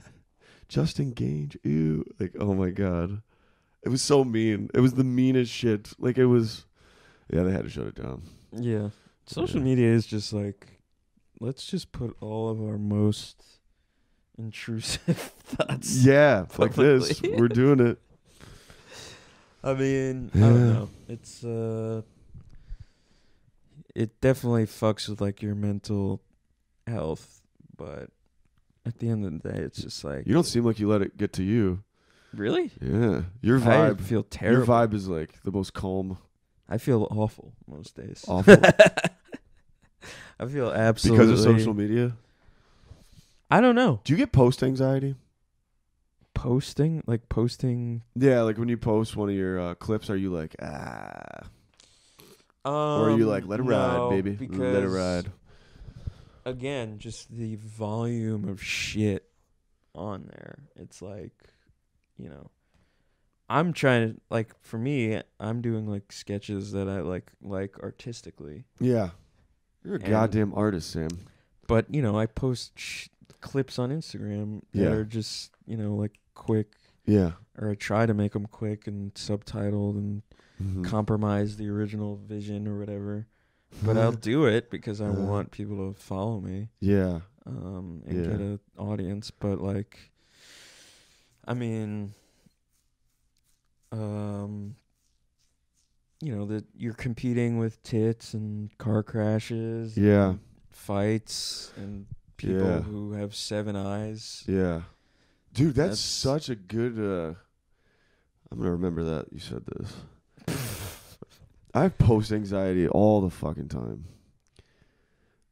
"Justin Gage, ew!" Like, oh my god, it was so mean. It was the meanest shit. Like it was. Yeah, they had to shut it down. Yeah. Social media is just like, let's just put all of our most intrusive thoughts. Yeah, like this. publicly. We're doing it. I mean, I don't know. It's it definitely fucks with like your mental health, but at the end of the day, it's just like, You don't seem like you let it get to you. really? Yeah, your I vibe. feel terrible. Your vibe is like the most calm. I feel awful most days. Awful. I feel absolutely Because of social media. I don't know. Do you get post anxiety? Posting. Yeah, like when you post one of your clips, are you like, or are you like, let it ride, baby, let it ride? Again, just the volume of shit on there. It's like, I'm trying to, like, for me, I'm doing like sketches that I like artistically. Yeah, you're a And- goddamn artist, Sam. But I post clips on Instagram that are just like quick. Yeah, Or I try to make them quick and subtitled and compromise the original vision or whatever. But I'll do it because I want people to follow me. Yeah, And get an audience. But like, I mean, that you're competing with tits and car crashes. Yeah. And fights and people who have 7 eyes. Yeah. Dude, that's such a good I'm gonna remember that you said this. I have post anxiety all the fucking time.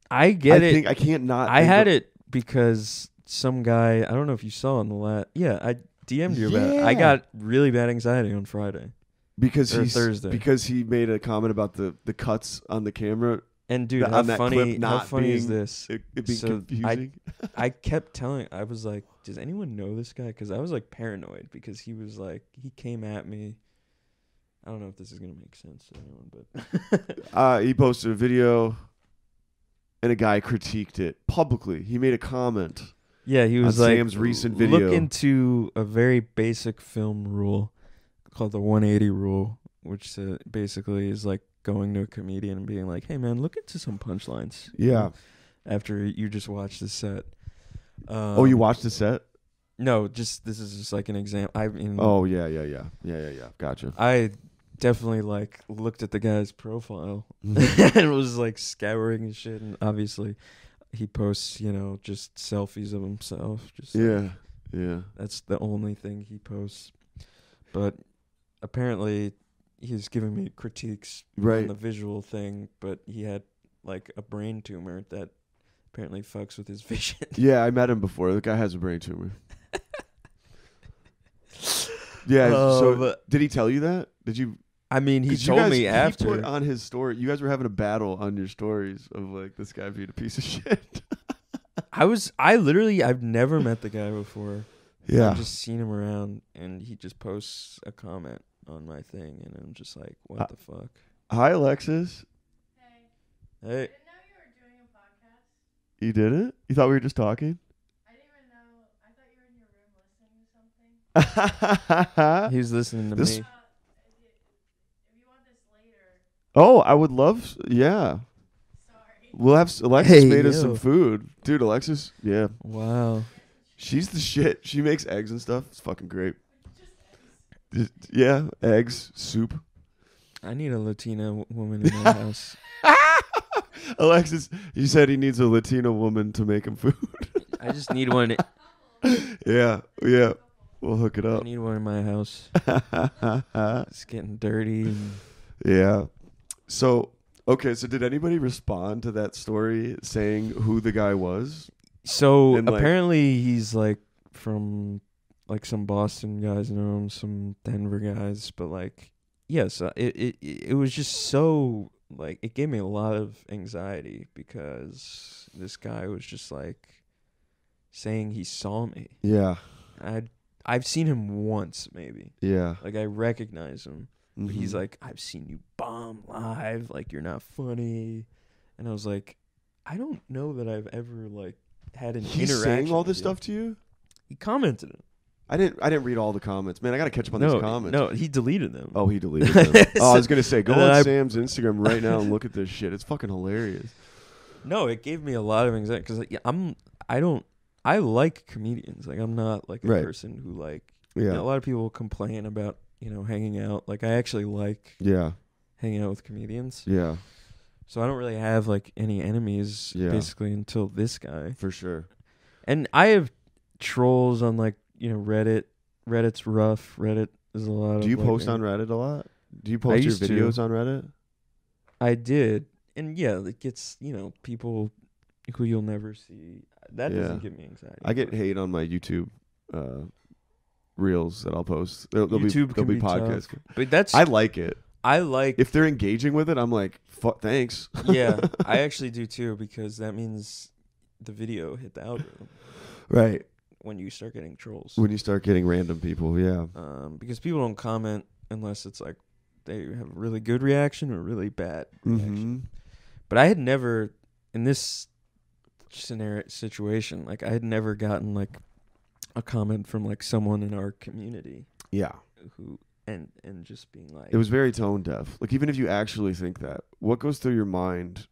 I get it. I can't not. I had it because some guy, I don't know if you saw on the I DM'd you about it. I Yeah. got really bad anxiety on Friday. Because Or he's Thursday. because he made a comment about the cuts on the camera. And dude, On how that funny clip how not funny is being- this? It being So confusing. I kept telling, I was like, does anyone know this guy? Because I was like paranoid because he was like, he came at me. I don't know if this is going to make sense to anyone, but He posted a video, and a guy critiqued it publicly. He made a comment. yeah, he was On like, Sam's recent video. look into a very basic film rule called the 180 rule, which basically is like going to a comedian and being like, hey man, look into some punchlines. Yeah. After you just watched the set. Oh, you watched the set? No, this is just like an example. I mean, Oh, yeah. Gotcha. I definitely like looked at the guy's profile and was like scouring his shit, and obviously he posts, just selfies of himself. Just like, Yeah. that's the only thing he posts. But apparently he's giving me critiques Right. on the visual thing, but he had like a brain tumor that apparently fucks with his vision. Yeah, I met him before. The guy has a brain tumor. Yeah. Oh, So but- did he tell you that? Did you? I mean, he 'cause you told guys- me He after. put on his story. You guys were having a battle on your stories of like this guy being a piece of shit. I've never met the guy before. Yeah. I've just seen him around, and he just posts a comment on my thing, and I'm just like, what the fuck? Hi, Alexis. Hey, know you were doing a podcast. You didn't? You thought we were just talking? I didn't even know. I thought you were in your room listening to something. he was listening to This- me. If you want this later, Oh, I would love. Yeah. sorry. We'll have Alexis Hey, made us yo. some food, dude. Alexis, yeah, Wow. she's the shit. She makes eggs and stuff. It's fucking great. Yeah, eggs, soup. I need a Latina woman in my house. Alexis, he said he needs a Latina woman to make him food. I just need one. yeah, we'll hook it I up. need one in my house. It's getting dirty. And Yeah. So, okay. So, did anybody respond to that story saying who the guy was? so And, like- apparently he's like from like some Boston guys know him, some Denver guys, but like yes, it was just so like it gave me a lot of anxiety because this guy was just like saying he saw me. Yeah. I've seen him once maybe. Yeah. Like I recognize him. But he's Mhm. like, I've seen you bomb live. Like, you're not funny. And I was like, I don't know that I've ever, like, had an he's interaction saying all with this you. stuff to you? He commented it. I didn't read all the comments. Man, I got to catch up on no, these comments. no, he deleted them. Oh, he deleted them. Oh, I was going to say, go And on then I- Sam's Instagram right now and look at this shit. It's fucking hilarious. No, it gave me a lot of anxiety because I like comedians. Like, I'm not, like, a Right. person who, like, Yeah. a lot of people complain about, hanging out. Like, I actually like Yeah. hanging out with comedians. Yeah. So I don't really have, like, any enemies, Yeah. basically, until this guy. For sure. And I have trolls on like Reddit. Reddit's rough. Reddit is a lot. Do you of, like, post on Reddit a lot? Do you post your used to. videos on Reddit? I did, and yeah, it gets people who you'll never see. That Yeah. doesn't give me anxiety. I get but hate on my YouTube reels that I'll post. There'll YouTube be can be podcasts. tough. But that's I like it. I like. If they're engaging with it, I'm like, thanks. Yeah, I actually do too because that means the video hit the algorithm Right. when you start getting trolls. When you start getting random people, yeah. Because people don't comment unless it's like they have a really good reaction or really bad reaction. Mhm. But I had never, in this situation, like I had never gotten like a comment from like someone in our community Yeah. who and just being like, It was very tone deaf. Like, even if you actually think that, what goes through your mind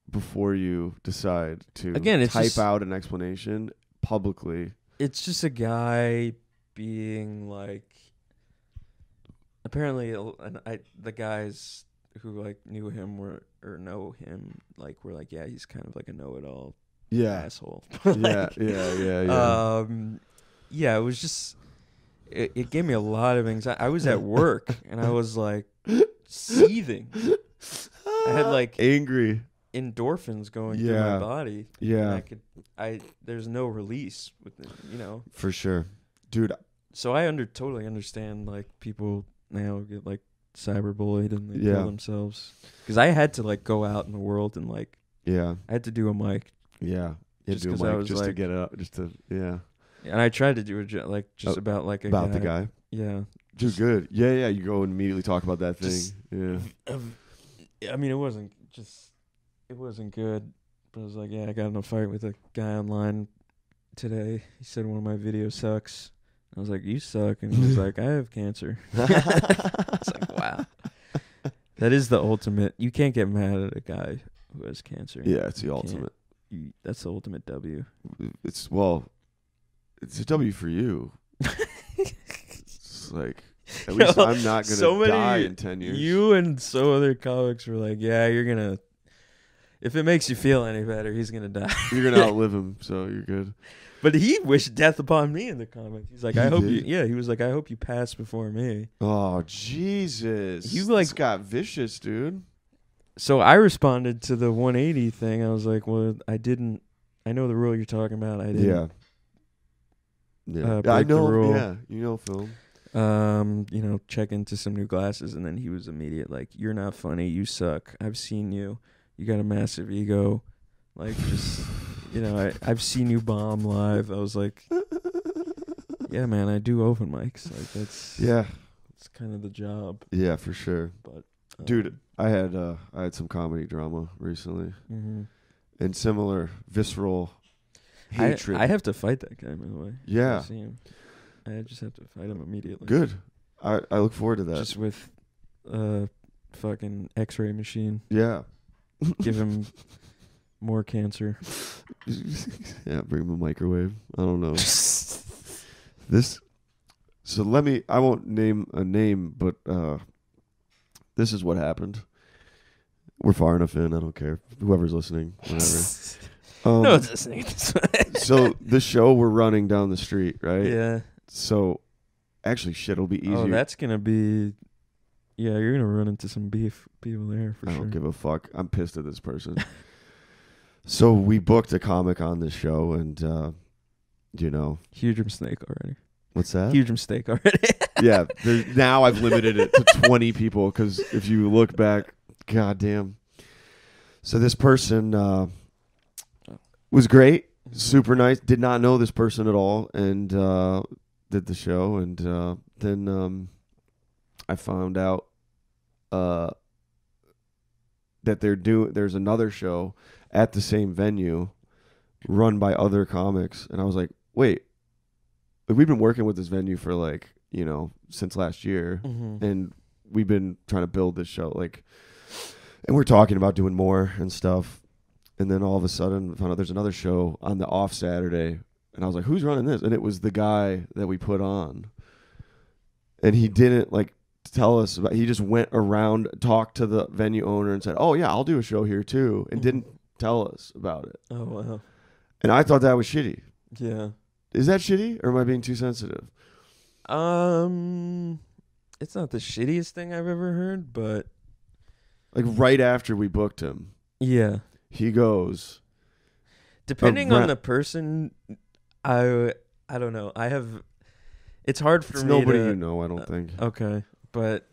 before you decide to Again, it's type just- out an explanation publicly? it's just a guy being like, apparently, the guys who like knew him or know him like were like, yeah, he's kind of like a know-it-all Yeah. asshole. Yeah, Like, yeah. yeah, it was just it gave me a lot of anxiety. I was at work and I was like seething. I had like angry. endorphins going through Yeah. my body. Yeah. And there's no release with it, you know. For sure. Dude, So I totally understand like people now get like cyberbullied and they Yeah. kill themselves. Because I had to like go out in the world and like yeah. I had to do a mic. Yeah. You had Just to do 'cause a I mic was just to like- get up, just to, yeah. And I tried to do about like a About guy. the guy. Yeah. Dude, good. Yeah, yeah. You go and immediately talk about that thing. Just- Yeah. I mean, it wasn't good. But I was like, yeah, I got in a fight with a guy online today. He said one of my videos sucks. I was like, you suck. And he was like, I have cancer. It's like, wow. That is the ultimate. You can't get mad at a guy who has cancer. Yeah, it's the You ultimate. can't. That's the ultimate W. It's a W for you. It's like, at least Yo, I'm not gonna so many- die in 10 years. You and so other comics were like, yeah, you're going to. If it makes you feel any better, he's going to die. You're gonna outlive him, so you're good. But he wished death upon me in the comments. He's like, He I hope did? you. Yeah, he was like, I hope you pass before me. Oh Jesus! You, This like- got vicious, dude. So I responded to the 180 thing. I was like, well, I know the rule you're talking about. I didn't. Yeah. Yeah, I break the know. rule. Yeah, you know, film. Check into some new glasses, and then he was immediate like, you're not funny. You suck. I've seen you. You got a massive ego. Like, just, I've seen you bomb live. I was like, yeah, man, I do open mics. Like, that's kind of the job. Yeah, for sure, But dude. I had some comedy drama recently, mhm. and similar visceral hatred. I have to fight that guy, by the way. Yeah. I see him. I just have to fight him immediately. Good. I look forward to that. Just with fucking X-ray machine. Yeah. Give him more cancer. Yeah, bring him a microwave. I don't know. I won't name a name, but this is what happened. We're far enough in, I don't care. Whoever's listening, whatever. No one's listening. So the show we're running down the street, right? Yeah. So actually shit, it'll be easier. Oh, that's gonna be. Yeah, you're gonna run into some beef people there for I sure. don't give a fuck. I'm pissed at this person. So we booked a comic on this show, and Huge mistake already. what's that? Huge mistake already. Yeah. Now I've limited it to 20 people because if you look back, goddamn. So this person was great, super nice. Did not know this person at all, and did the show, and then I found out that there's another show at the same venue run by other comics, and I was like, wait, we've been working with this venue for since last year, Mm-hmm. and we've been trying to build this show, and we're talking about doing more and stuff, and then all of a sudden I found out there's another show on the off Saturday, and I was like, who's running this? And it was the guy that we put on, and he didn't tell us about. He just went around, talked to the venue owner, and said, "Oh yeah, I'll do a show here too," and didn't tell us about it. Oh wow. And I thought that was shitty. Yeah. Is that shitty, or am I being too sensitive? It's not the shittiest thing I've ever heard, but Right after we booked him, yeah. he goes, Depending on the person, I don't know. It's hard for "It's me nobody to, you know, I don't think." Okay, but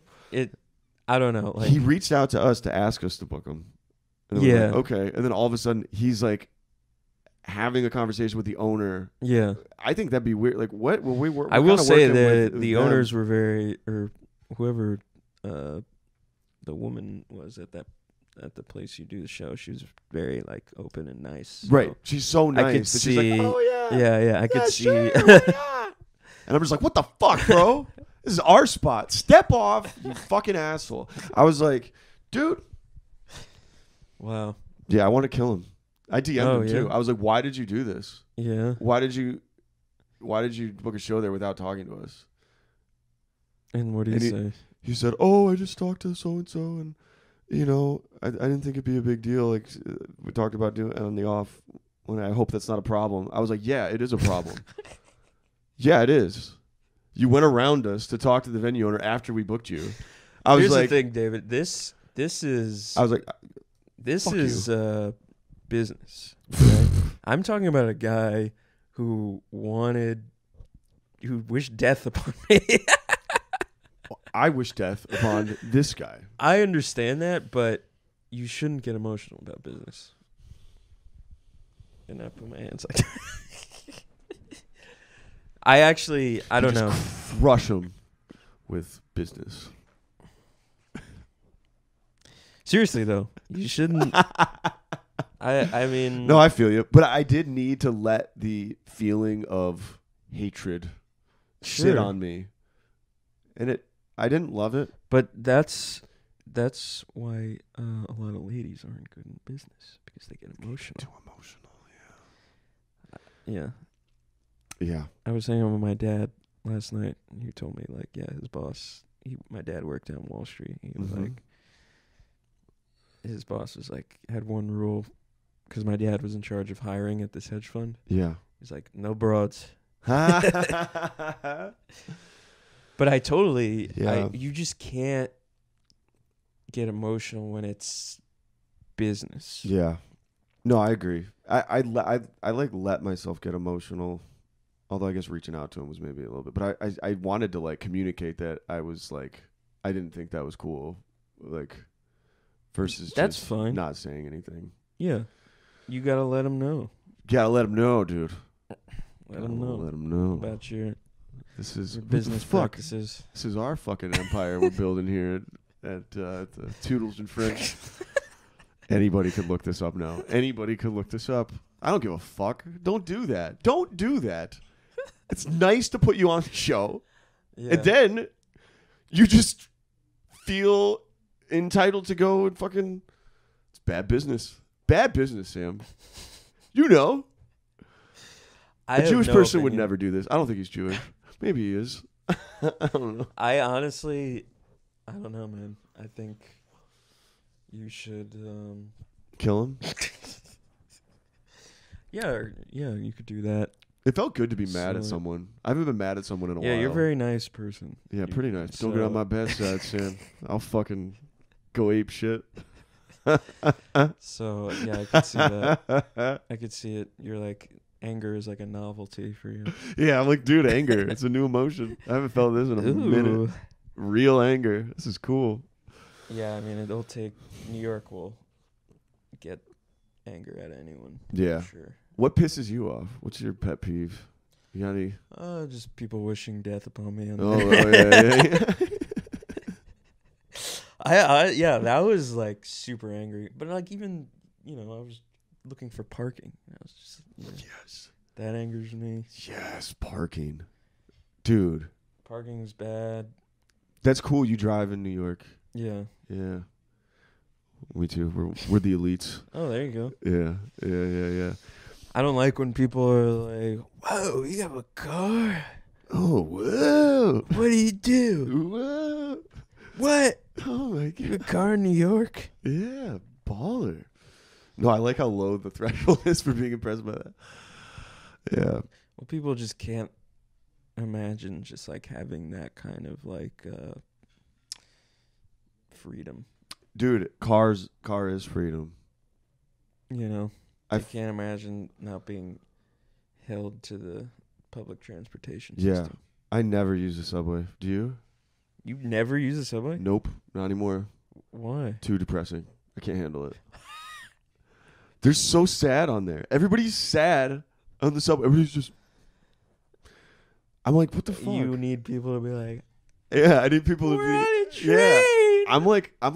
I don't know. He reached out to us to ask us to book him. And we're like, okay. And then all of a sudden, he's having a conversation with the owner. Yeah. I think that'd be weird. What? Well, we're I will kinda say working that with the them. owners were or whoever the woman was at the place you do the show, she was very open and nice. So Right. She's so nice. I could that see. She's like, oh, yeah. Yeah. I could see. Sure, why not? And I'm just like, what the fuck, bro? This is our spot. Step off, you fucking asshole. I was like, dude. Wow. Yeah, I want to kill him. I DM'd him too. Yeah. I was like, why did you do this? Yeah. Why did you book a show there without talking to us? And what did he say? He said, oh, I just talked to so-and-so, and, I didn't think it'd be a big deal. We talked about doing it on the off, when I hope that's not a problem. I was like, yeah, it is a problem. Yeah, it is. You went around us to talk to the venue owner after we booked you. I was Here's like, the thing, David. This is. I was like, This Fuck is business. Okay? I'm talking about a guy who wished death upon me. I wish death upon this guy. I understand that, but you shouldn't get emotional about business. And I put my hands like that. I don't know. Crush him with business. Seriously though, you shouldn't. I mean, No, I feel you, but I did need to let the feeling of hatred sit Sure. on me, and I didn't love it. but that's why a lot of ladies aren't good in business because they get emotional. Too emotional. Yeah, Yeah. I was hanging out with my dad last night, and he told me like, yeah, his boss. My dad worked on Wall Street. He was Mhm. like, his boss was like had one rule because my dad was in charge of hiring at this hedge fund. Yeah. He's like, no broads. Yeah. But I totally, Yeah. you just can't get emotional when it's business. No, I agree. I like let myself get emotional, although I guess reaching out to him was maybe a little bit. But I wanted to like communicate that I was like I didn't think that was cool, like versus That's just fine. not saying anything. Yeah. You got to let them know. Gotta let him know, dude. Let them know Let him know. about your This is what the business fuck. practices. This is our fucking empire we're building here at the Toodles and French. Anybody could look this up now. Anybody could look this up. I don't give a fuck. Don't do that. Don't do that. It's nice to put you on the show, Yeah. and then you just feel entitled to go and fucking. It's bad business. Bad business, Sam. You know, I a have Jewish no person would opinion. never do this. I don't think he's Jewish. Maybe he is. I don't know. I honestly, I don't know, man. I think you should, Kill him. yeah, you could do that. It felt good to be mad at So- someone. I haven't been mad at someone in a Yeah, while. you're a very nice person. Yeah, You- pretty nice. Don't get on so- my bad side, Sam. I'll fucking go ape shit. So, yeah, I could see that. I could see it. You're like, anger is like a novelty for you. Yeah, I'm like, dude, anger. It's a new emotion. I haven't felt this in a minute. Ooh. Real anger. This is cool. Yeah, I mean, it'll take, New York will get anger at anyone. Yeah. For sure. What pisses you off? What's your pet peeve? You got any? Just people wishing death upon me. Oh, yeah. Yeah, that was like super angry. But like even, I was looking for parking. I was just, Yes. that angers me. Yes, parking. Dude, Parking's bad. that's cool. You drive in New York. Yeah. Yeah. Me too. We're the elites. Oh, there you go. Yeah. I don't like when people are like, "Whoa, you have a car? Oh, whoa. What do you do? Whoa. What? Oh, my You have a God. car in New York?" Yeah, baller. No, I like how low the threshold is for being impressed by that. Yeah. Well, people just can't imagine just like having that kind of like freedom. Dude, car is freedom. I I can't imagine not being held to the public transportation Yeah. system. I never use the subway. Do you? You never use a subway? Nope, not anymore. Why? Too depressing. I can't handle it. They're so sad on there. Everybody's sad on the subway. Everybody's just. I'm like, what the fuck? You need people to be like, Yeah, I need people to "We're be. on a train." Yeah, I'm like Ah.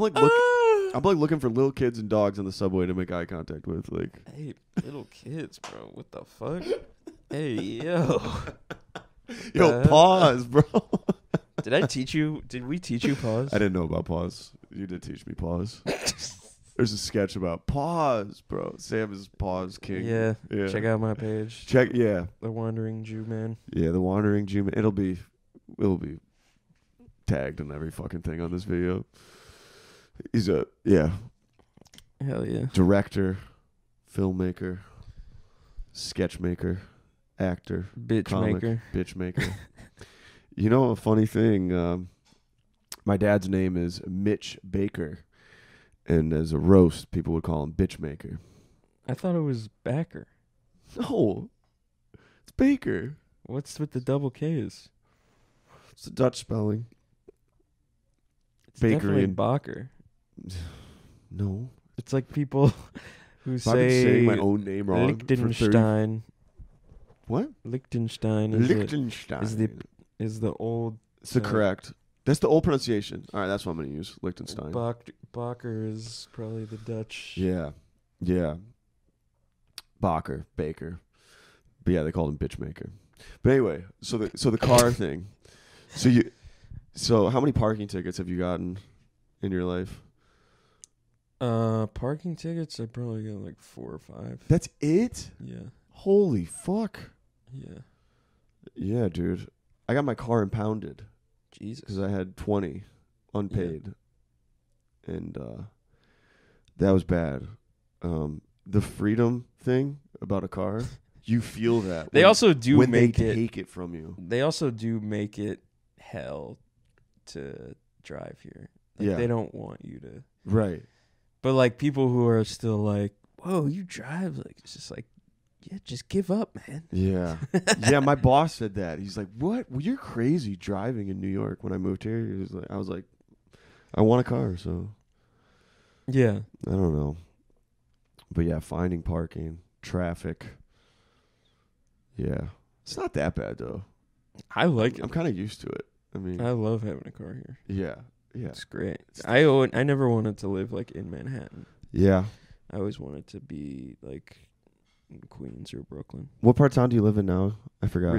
I'm like looking for little kids and dogs on the subway to make eye contact with. Like, Hey, little kids, bro. What the fuck? Hey, yo. yo, pause, bro. Did we teach you pause? I didn't know about pause. You did teach me pause. There's a sketch about pause, bro. Sam is pause king. Yeah. Yeah. Check out my page. Yeah. The Wandering Jew Man. Yeah, the Wandering Jew. It'll be tagged on every fucking thing on this video. He's a Hell yeah. director, filmmaker, sketch maker, actor, Bitch comic, maker. bitch maker. You know, a funny thing, my dad's name is Mitch Baker, And as a roast, people would call him bitch maker. I thought it was Bakker. No, it's Baker. What's with the double K's? It's the Dutch spelling. It's Bakery definitely and Bakker. No, It's like people who if I've been say saying my own name wrong for 30. Lichtenstein. What? Lichtenstein is Lichtenstein. is the old. It's the correct. That's the old pronunciation. All right, that's what I'm going to use. Lichtenstein. Bakker is probably the Dutch. Yeah. Bakker, Baker. But yeah, they called him bitch maker. But anyway, so the car thing. So how many parking tickets have you gotten in your life? Parking tickets, I probably got like 4 or 5. That's it? Yeah. Holy fuck. Yeah. Yeah, dude. I got my car impounded Jesus. because I had 20 unpaid. Yeah. And that was bad. The freedom thing about a car, you feel that. They also do when make they it. take it from you. They also do make it hell to drive here. Like, Yeah. They don't want you to. Right. But like people who are still like, whoa, you drive, like it's just like, yeah, just give up, man. Yeah. Yeah, my boss said that. He's like, "What? Well, you're crazy driving in New York." When I moved here, I was like, I want a car, so Yeah. I don't know. But yeah, finding parking, traffic. Yeah. It's not that bad though. I like I'm it. kind of used to it. I mean, I love having a car here. yeah. Yeah. It's great. I never wanted to live like in Manhattan. Yeah. I always wanted to be like in Queens or Brooklyn. What part of town do you live in now? I forgot.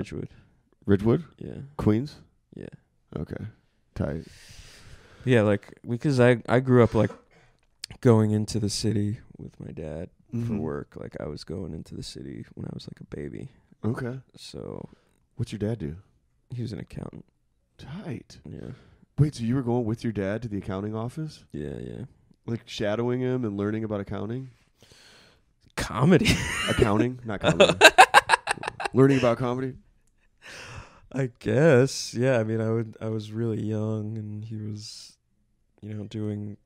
Ridgewood? Yeah. Queens? Yeah. Okay. Tight. Yeah, like because I grew up like going into the city with my dad for work. Like I was going into the city when I was like a baby. Okay. So What's your dad do? he was an accountant. Tight. Yeah. Wait, so you were going with your dad to the accounting office? Yeah, yeah. Like shadowing him and learning about accounting? Comedy. Accounting, not comedy. Learning about comedy? I guess. Yeah, I mean I was really young and he was doing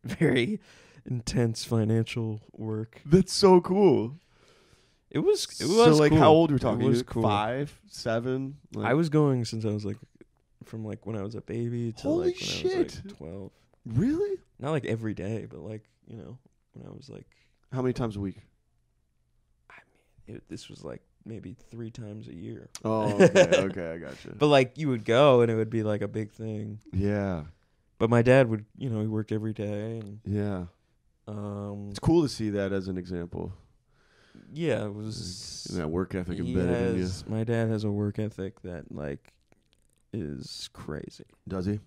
very intense financial work. That's so cool. It was So like cool. how old were we talking? It was You cool. 5, 7? Like, I was going since I was like from like when I was a baby to Holy like when I was shit. like 12. Really? Not like every day, but like, when I was like How many times a week? this was like maybe 3 times a year. Oh, okay, I gotcha. But like you would go and it would be like a big thing. Yeah. But my dad would, he worked every day and Yeah. It's cool to see that as an example. yeah, it was That work ethic he embedded in you. my dad has a work ethic that like is crazy. Does he?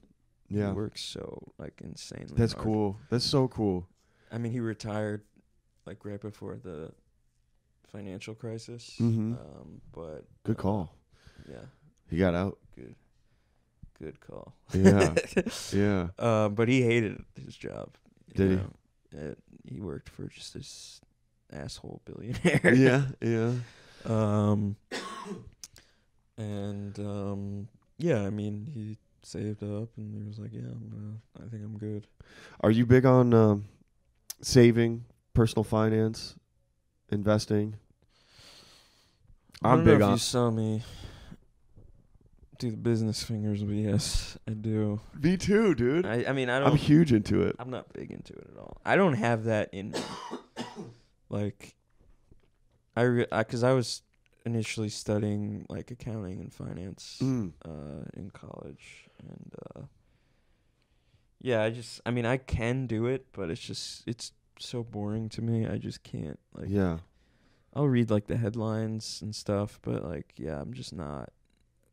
Yeah. He works so like insanely That's hard. cool. That's so cool. I mean, he retired like right before the financial crisis. Mhm. But Good call. Yeah, He got out. good call. Yeah. Yeah. But he hated his job. Did he? He worked for just this asshole billionaire. Yeah. Yeah, I mean, he saved up and he was like, "Yeah, I think I'm good." Are you big on saving, personal finance, investing? I I'm don't know big if on. you saw me do the business fingers, but yes, I do. Me too, dude. I mean, I don't. I'm huge into it. I'm not big into it at all. I don't have that in me. Like, because I was initially studying like accounting and finance in college, and yeah, I mean, I can do it, but it's so boring to me. I just can't. Like, Yeah. I'll read like the headlines and stuff, but like, yeah, I'm just not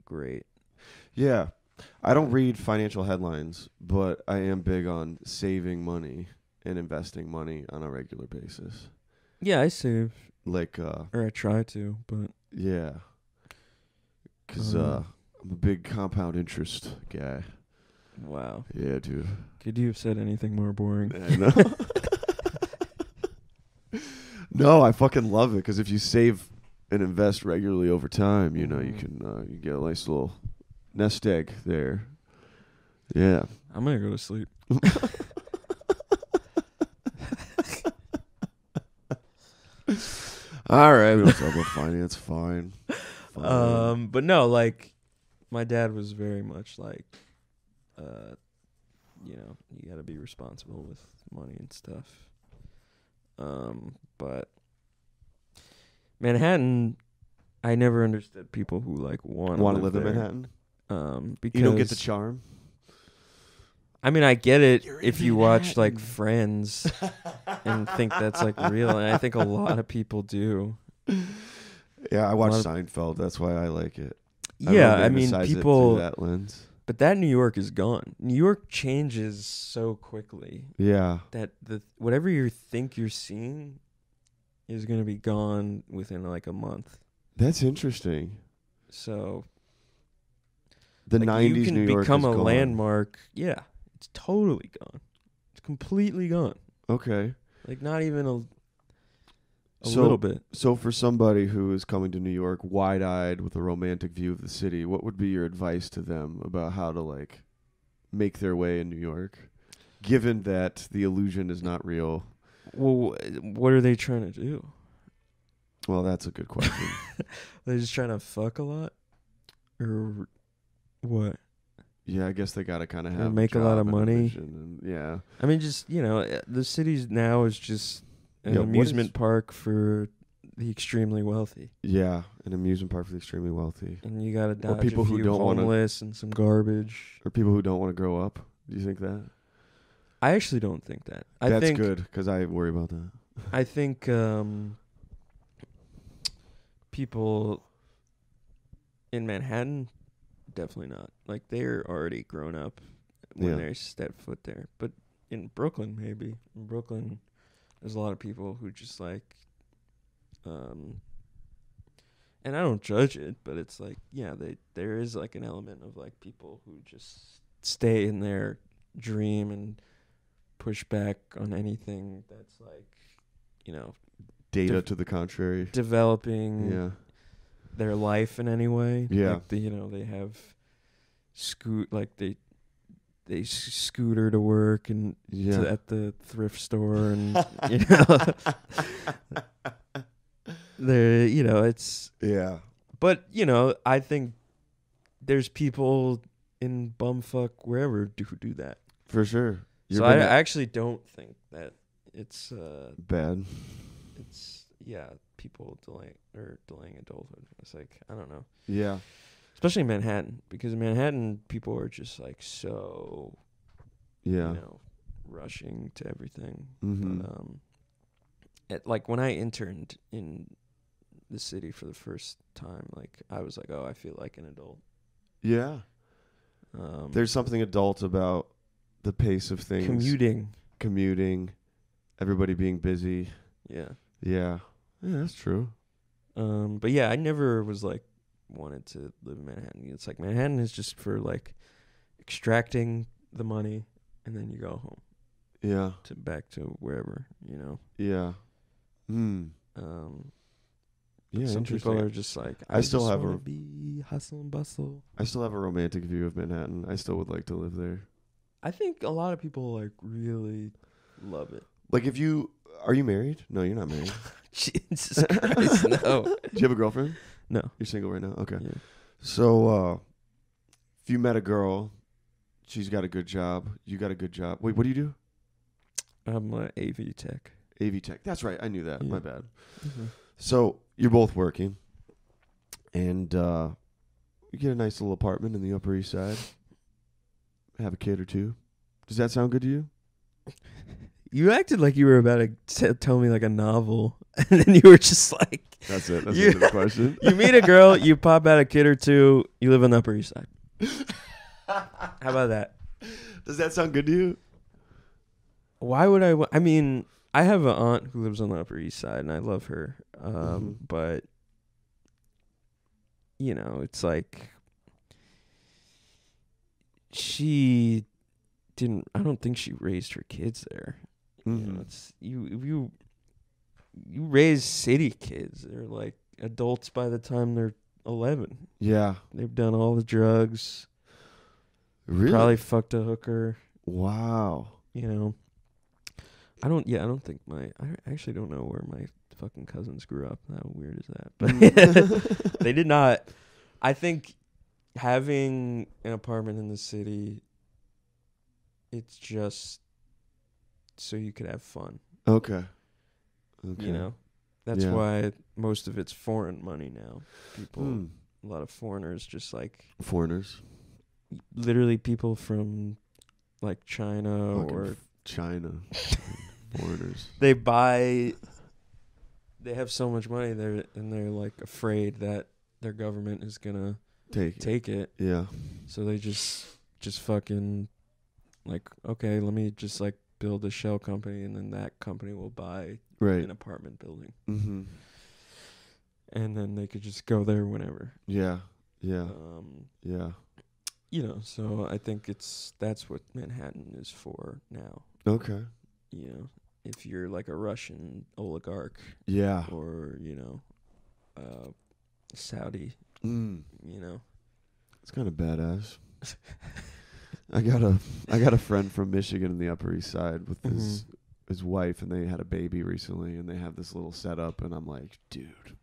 great. Yeah. I don't read financial headlines, but I am big on saving money and investing money on a regular basis. Yeah, I save, Like, or I try to, but yeah. Because I'm a big compound interest guy. wow. Yeah, dude. Could you have said anything more boring? I know. No, I fucking love it because if you save and invest regularly over time, you can you get a nice little nest egg there. Yeah. I'm gonna go to sleep. All right, we don't talk about finance. Fine. But no, like my dad was very much like, you know, you got to be responsible with money and stuff. But Manhattan, I never understood people who like want to live in there. Manhattan? Because You don't get the charm? I mean, I get it You're if in you watch like Manhattan. Friends and think that's like real, and I think a lot of people do. Yeah, I watch lot of- Seinfeld. That's why I like it. Yeah, I mean, romanticize it through people. that lens. But that New York is gone. New York changes so quickly Yeah. that whatever you think you're seeing is going to be gone within like a month. That's interesting. So The like, 90s you can New York become is a gone. landmark. Yeah, it's totally gone. It's completely gone. Okay. Like not even a So- little bit. So for somebody who is coming to New York wide-eyed with a romantic view of the city, what would be your advice to them about how to like make their way in New York, given that the illusion is not real? Well, what are they trying to do? Well, that's a good question. They're just trying to fuck a lot, or what? Yeah, I guess they got to kind of Or have make a lot of job and money. vision and yeah. I mean, just the city now is just an Yeah, what amusement is- park for the extremely wealthy, Yeah, an amusement park for the extremely wealthy. and you got to dodge people a who few don't wanna- homeless and some garbage. Or people who don't want to grow up. Do you think that? I actually don't think that. I That's think good because I worry about that. I think people in Manhattan definitely not. Like they're already grown up when Yeah. they step foot there. But in Brooklyn, maybe in Brooklyn, there's a lot of people who just like, and I don't judge it, but it's like, yeah, there is like an element of like people who just stay in their dream and push back on anything that's like, Data to the contrary. developing Yeah. their life in any way. Yeah. Like they have they scooter to work and Yeah. at the thrift store and you know they're it's Yeah. but I think there's people in bumfuck wherever who do that. For sure. So I actually don't think that it's bad. it's people delaying adulthood. It's like I don't know. Yeah. Especially in Manhattan, because in Manhattan people are just like so Yeah. rushing to everything. Mm-hmm. But like when I interned in the city for the first time, like I was like, oh, I feel like an adult. Yeah. There's something adult about the pace of things. Commuting, everybody being busy. Yeah. Yeah. Yeah, that's true. But yeah, I never was like wanted to live in Manhattan. It's like Manhattan is just for like extracting the money and then you go home Yeah. to back to wherever, Yeah. Yeah, some interesting. people are just like, I still just have wanna a- be hustle and bustle. I still have a romantic view of Manhattan. I still would like to live there. I think a lot of people like really love it. Like are you married? No, you're not married. Jesus Christ, no. Do you have a girlfriend? No. You're single right now? Okay. Yeah. So, if you met a girl, she's got a good job, you got a good job. Wait, what do you do? I'm AV tech. AV tech. That's right. I knew that. Yeah. My bad. Mm-hmm. So, you're both working, and you get a nice little apartment in the Upper East Side, have a kid or two. Does that sound good to you? You acted like you were about to tell me like a novel, and then you were just like, That's it. That's You- the end of the question. you meet a girl, you pop out a kid or two, you live on the Upper East Side. How about that? Does that sound good to you? Why would I? I mean, I have an aunt who lives on the Upper East Side, and I love her. But it's like she didn't. I don't think she raised her kids there. Mm-hmm. It's you raise city kids. They're like adults by the time they're 11. Yeah. They've done all the drugs. Really? Probably fucked a hooker. Wow. I don't think I actually don't know where my fucking cousins grew up. How weird is that? But they did not. I think having an apartment in the city, it's just so you could have fun. Okay. You know, that's Yeah. why most of it's foreign money now. People, a lot of foreigners, just like Foreigners. literally people from like China Fucking or China. Foreigners. they buy. They have so much money there, and they're like afraid that their government is gonna take it. Yeah. So they just fucking like, okay, let me just like build a shell company, and then that company will buy Right. an apartment building, Mm-hmm. and then they could just go there whenever. Yeah. Yeah. Yeah. You know, so I think that's what Manhattan is for now. Okay. You know, if you're like a Russian oligarch Yeah. or, you know, Saudi, Mm. you know. It's kind of badass. I got a friend from Michigan in the Upper East Side with his wife, and they had a baby recently, and they have this little setup, and I'm like, dude.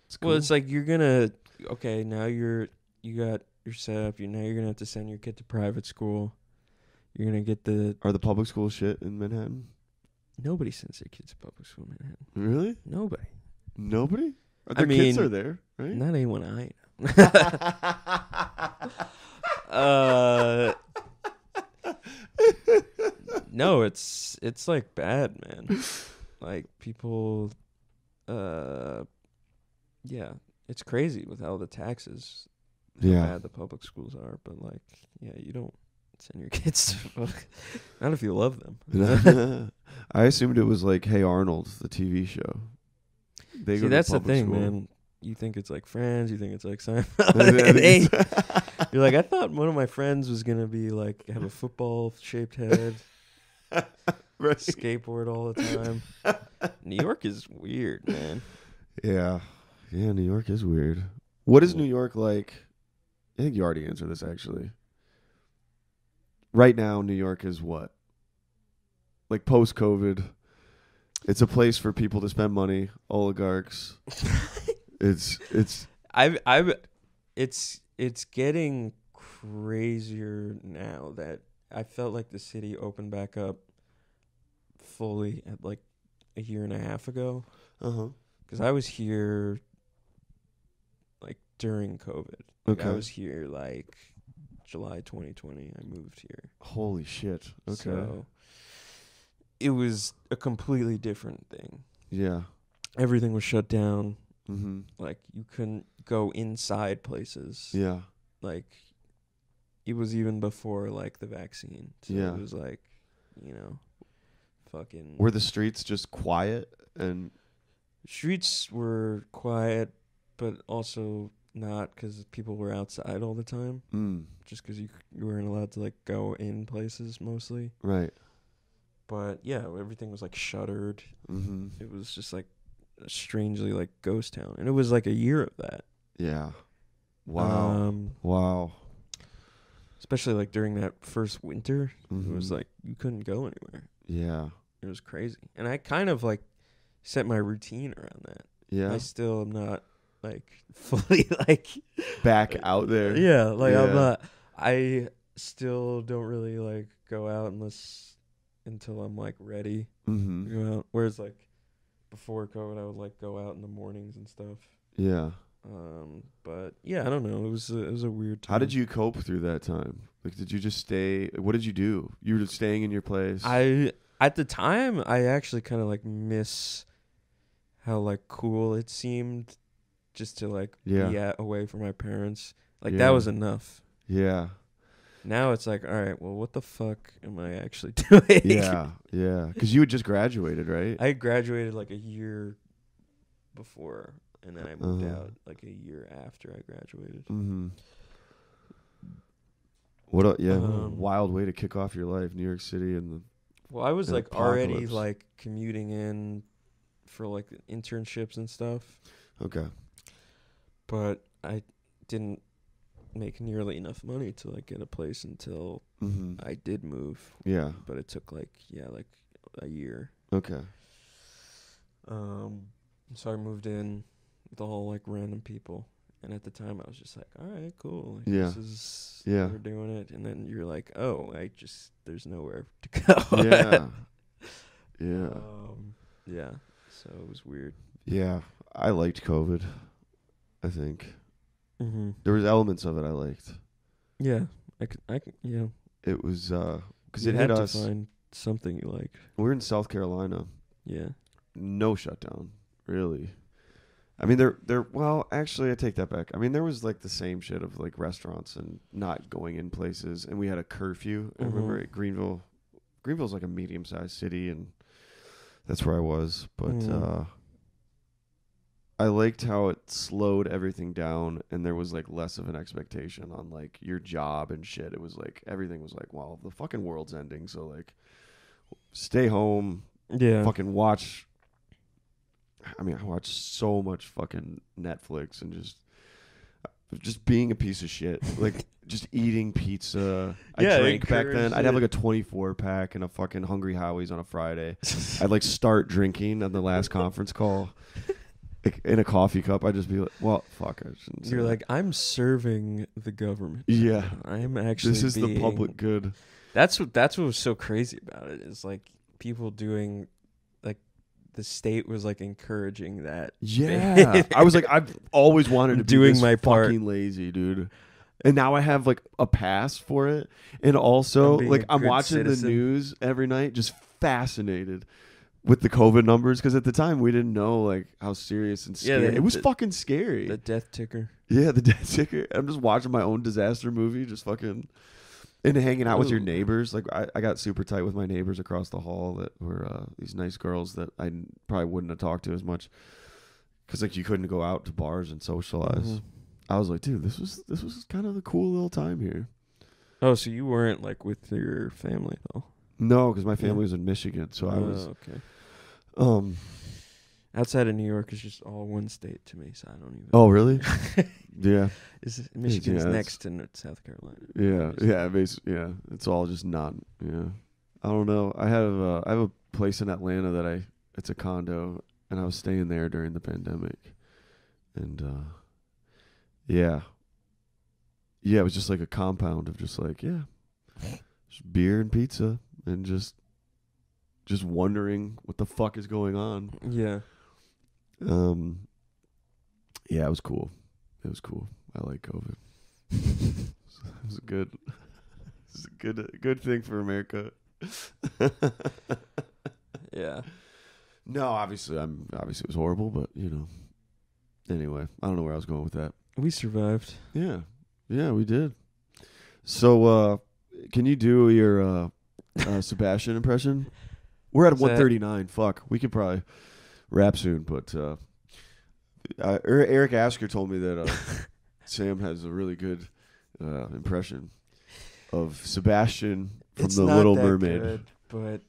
It's cool. Well, it's like you're gonna now you got your setup. You're gonna have to send your kid to private school. You're gonna get Are the public schools shit in Manhattan? nobody sends their kids to public school in Manhattan. Really? Nobody. Nobody? I Their kids mean, are there, right? Not anyone I know. No, it's like bad, man. Like people, yeah, it's crazy with how the taxes, how Yeah. bad the public schools are. But like, yeah, you don't send your kids to not if you love them. I assumed it was like Hey Arnold, the TV show. They See, go to that's the public thing, school. man. You think it's like Friends. You think it's like Seinfeld. It ain't. You're like, I thought one of my friends was gonna be like have a football shaped head, Right. skateboard all the time. New York is weird, man. Yeah. Yeah, New York is weird. What is New York like? I think you already answered this, actually. Right now, New York is what? Like post-COVID, it's a place for people to spend money, oligarchs. It's it's getting crazier now that I felt like the city opened back up fully at like a year and a half ago. uh-huh. Because I was here like during COVID. Like, Okay. I was here like July 2020. I moved here. Holy shit. Okay. So it was a completely different thing. Yeah. Everything was shut down. Mm-hmm. Like you couldn't go inside places. Yeah. Like it was even before like the vaccine. So Yeah. it was like, you know, fucking Were the streets just quiet and streets were quiet, but also not because people were outside all the time. Just because you weren't allowed to like go in places mostly. right? But yeah, everything was like shuttered. Mm-hmm. It was just like a strangely like ghost town, and it was like a year of that. Yeah. Wow. Wow. Especially like during that first winter, Mm-hmm. it was like you couldn't go anywhere. Yeah. It was crazy, and I kind of like set my routine around that. Yeah. I still am not like fully like Back out there. yeah, like Yeah. I'm not. I still don't really like go out until I'm like ready Mm-hmm. to go out. Whereas like before COVID, I would like go out in the mornings and stuff. Yeah. But yeah, I don't know. It was a weird time. How did you cope through that time? Like, did you just stay? What did you do? You were just staying in your place. At the time, I actually kind of like miss how like cool it seemed just to like be away from my parents. Like Yeah. that was enough. Yeah. Now it's like, all right, well, what the fuck am I actually doing? Yeah. Yeah. Because you had just graduated, right? I graduated like a year before, and then I moved Uh-huh. out like a year after I graduated. Mm-hmm. What? Yeah. What a Um, wild way to kick off your life, New York City, and the. Well, I was An like already apocalypse. like commuting in for like internships and stuff, Okay. but I didn't make nearly enough money to like get a place until Mm-hmm. I did move. Yeah. But it took like a year. Okay. So I moved in with all like random people, and at the time I was just like, all right, cool. Like, Yeah. This is Yeah. we're doing it, and then you're like, oh, there's nowhere to go. Yeah. Yeah. Yeah. So it was weird. Yeah. I liked COVID, I think. Mm-hmm. There was elements of it I liked. Yeah. I could, yeah. It was because You it had hit to us. find something you liked. We're in South Carolina. Yeah. No shutdown, really. I mean, there. Well, actually, I take that back. I mean, there was like the same shit of like restaurants and not going in places, and we had a curfew. I remember Mhm. at Greenville. Greenville's like a medium-sized city, and that's where I was. But Mhm. I liked how it slowed everything down, and there was like less of an expectation on like your job and shit. It was like everything was like, well, the fucking world's ending, so like, stay home, Yeah. fucking watch. I mean, I watched so much fucking Netflix and just being a piece of shit, like just eating pizza. Yeah, I drank back then. encouraged I'd have it. like a 24 pack and a fucking Hungry Howie's on a Friday. I'd like start drinking on the last conference call, like, in a coffee cup. I'd just be like, well, fuck. I shouldn't say You're that. like, I'm serving the government. Yeah. I'm actually. This is the public good. That's what was so crazy about it. Is like people doing, like, the state was like encouraging that. Yeah. I was like, I've always wanted to be Doing this my part. fucking lazy, dude. And now I have like a pass for it. And also, I'm being like, a I'm good watching citizen. the news every night, just fascinated with the COVID numbers. Because at the time, we didn't know like how serious and Yeah, scary. they- It was the- fucking scary. The death ticker. Yeah, the death ticker. I'm just watching my own disaster movie, just fucking, and hanging out with your Ooh. neighbors. Like I got super tight with my neighbors across the hall that were these nice girls that I probably wouldn't have talked to as much because like you couldn't go out to bars and socialize. Mhm. I was like, dude, this was kind of a cool little time here. Oh, so you weren't like with your family though? No, because my Yeah. family was in Michigan, so I was okay. Outside of New York is just all one state to me, so I don't even. Oh, really? Yeah. Michigan's yeah, next to South Carolina. Yeah. It's all just not. Yeah. I don't know. I have a place in Atlanta that it's a condo, and I was staying there during the pandemic, and yeah, it was just like a compound of just like just beer and pizza, and just wondering what the fuck is going on. Yeah. Yeah, it was cool. I like COVID. It was a good thing for America. Yeah. No, obviously it was horrible, but anyway, I don't know where I was going with that. We survived. Yeah, we did. So, can you do your Sebastian impression? We're at Is that- 139. Fuck, we could probably wrap soon, but Eric Asker told me that Sam has a really good impression of Sebastian from It's The not Little that Mermaid. good, but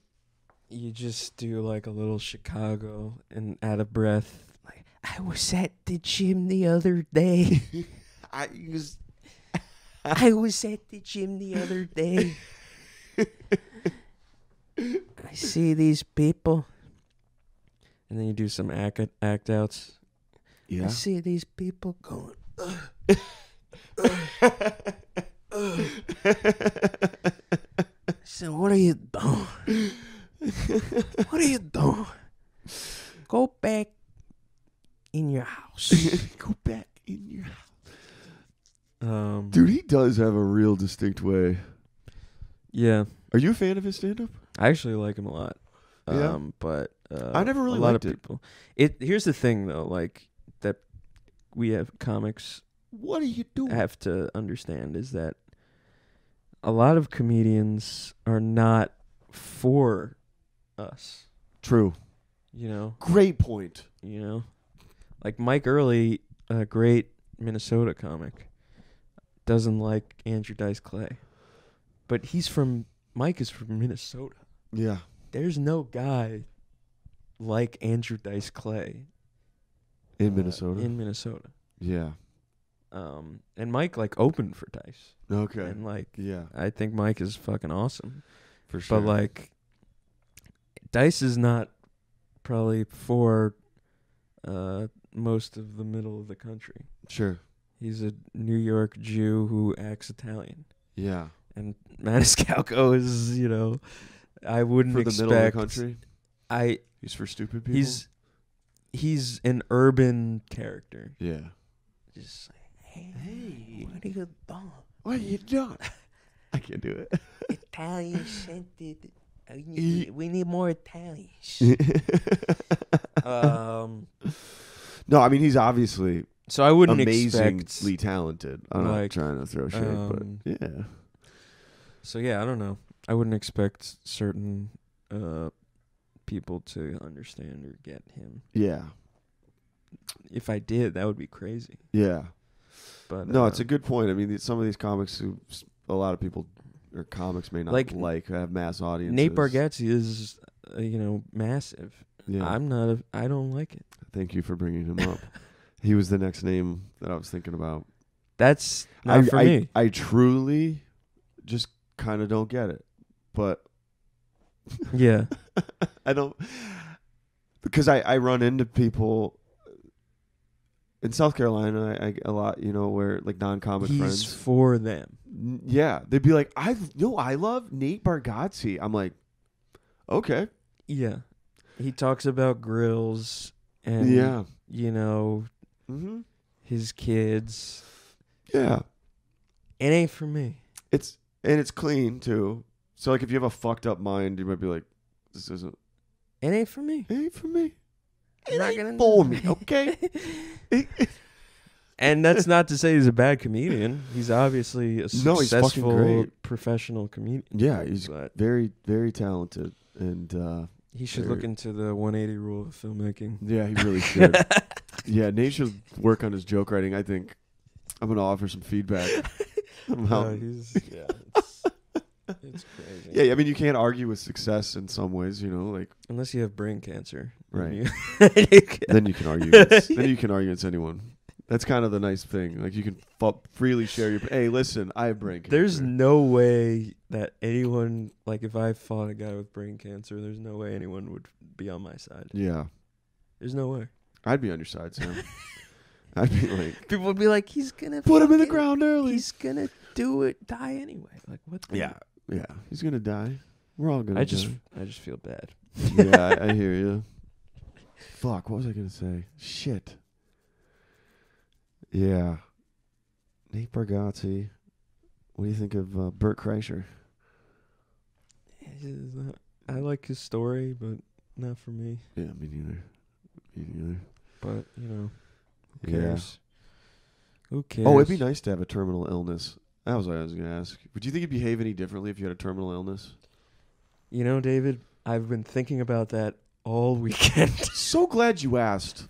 you just do like a little Chicago and out of breath. Like, I was at the gym the other day. I was at the gym the other day. I see these people. And then you do some act outs. Yeah. I see these people going. So what are you doing? What are you doing? Go back in your house. Go back in your house. Dude. Dude, he does have a real distinct way. Yeah, Are you a fan of his stand-up? I actually like him a lot. Yeah? But I never really a lot liked of it. people. Here's the thing though, like that we have comics What are you doing? have to understand is that a lot of comedians are not for us. True. You know, Great point. like Mike Early, a great Minnesota comic, doesn't like Andrew Dice Clay, but Mike is from Minnesota. Yeah. There's no guy like Andrew Dice Clay In Minnesota? In Minnesota. Yeah. And Mike like opened for Dice, Okay. and like Yeah. I think Mike is fucking awesome, For sure. but like Dice is not probably for most of the middle of the country. Sure. He's a New York Jew who acts Italian. Yeah. And Maniscalco is, I wouldn't For the expect. middle of the country? I He's for stupid people? he's an urban character. Yeah. Just like, hey, what are you doing? What are you doing? I can't do it. Italian scented. We need more Italians. No, I mean, he's obviously So I wouldn't amazingly expect. talented. I'm not trying to throw shade, but yeah. So yeah, I don't know. I wouldn't expect certain people to understand or get him. Yeah. If I did, that would be crazy. Yeah. But No, it's a good point. I mean, some of these comics who a lot of people or comics may not like have mass audiences. Nate Bargatze is, massive. Yeah. I don't like it. Thank you for bringing him up. He was the next name that I was thinking about. That's not for me. I truly just kind of don't get it. But Yeah. I don't, because I run into people in South Carolina a lot, where like non-comic He's friends. for them. Yeah, they'd be like, I love Nate Bargatze. I'm like, okay. Yeah. He talks about grills and Yeah. Mm-hmm. His kids. Yeah. It ain't for me. It's clean too. So like if you have a fucked up mind, you might be like, this isn't. It ain't for me. It ain't for me. It It ain't ain't for me, okay? And that's not to say he's a bad comedian. He's obviously a No, he's fucking successful great. professional comedian. Yeah, he's But very, very talented. And he should look into the 180 rule of filmmaking. yeah, he really should. Yeah, Nate should work on his joke writing. I think I'm going to offer some feedback. It's crazy. Yeah, I mean, you can't argue with success in some ways, like. Unless you have brain cancer. Right. You Then you can argue. Then you can argue against anyone. That's kind of the nice thing. Like you can freely share your. Hey, listen, I have brain cancer. There's no way that anyone, like if I fought a guy with brain cancer, there's no way anyone would be on my side. Yeah, There's no way. I'd be on your side, Sam. I'd be like, People would be like, he's gonna put him in the ground early. He's gonna die anyway. Like what? Yeah, he's gonna die. We're all gonna. I die. just feel bad. Yeah, I hear you. Fuck, what was I gonna say? Shit. Yeah. Nate Bargatze. What do you think of Bert Kreischer? I like his story, but not for me. Yeah, me neither. But who Yeah. cares? Who cares? Oh, it'd be nice to have a terminal illness. That was what I was going to ask. Would you think you'd behave any differently if you had a terminal illness? David, I've been thinking about that all weekend. So glad you asked.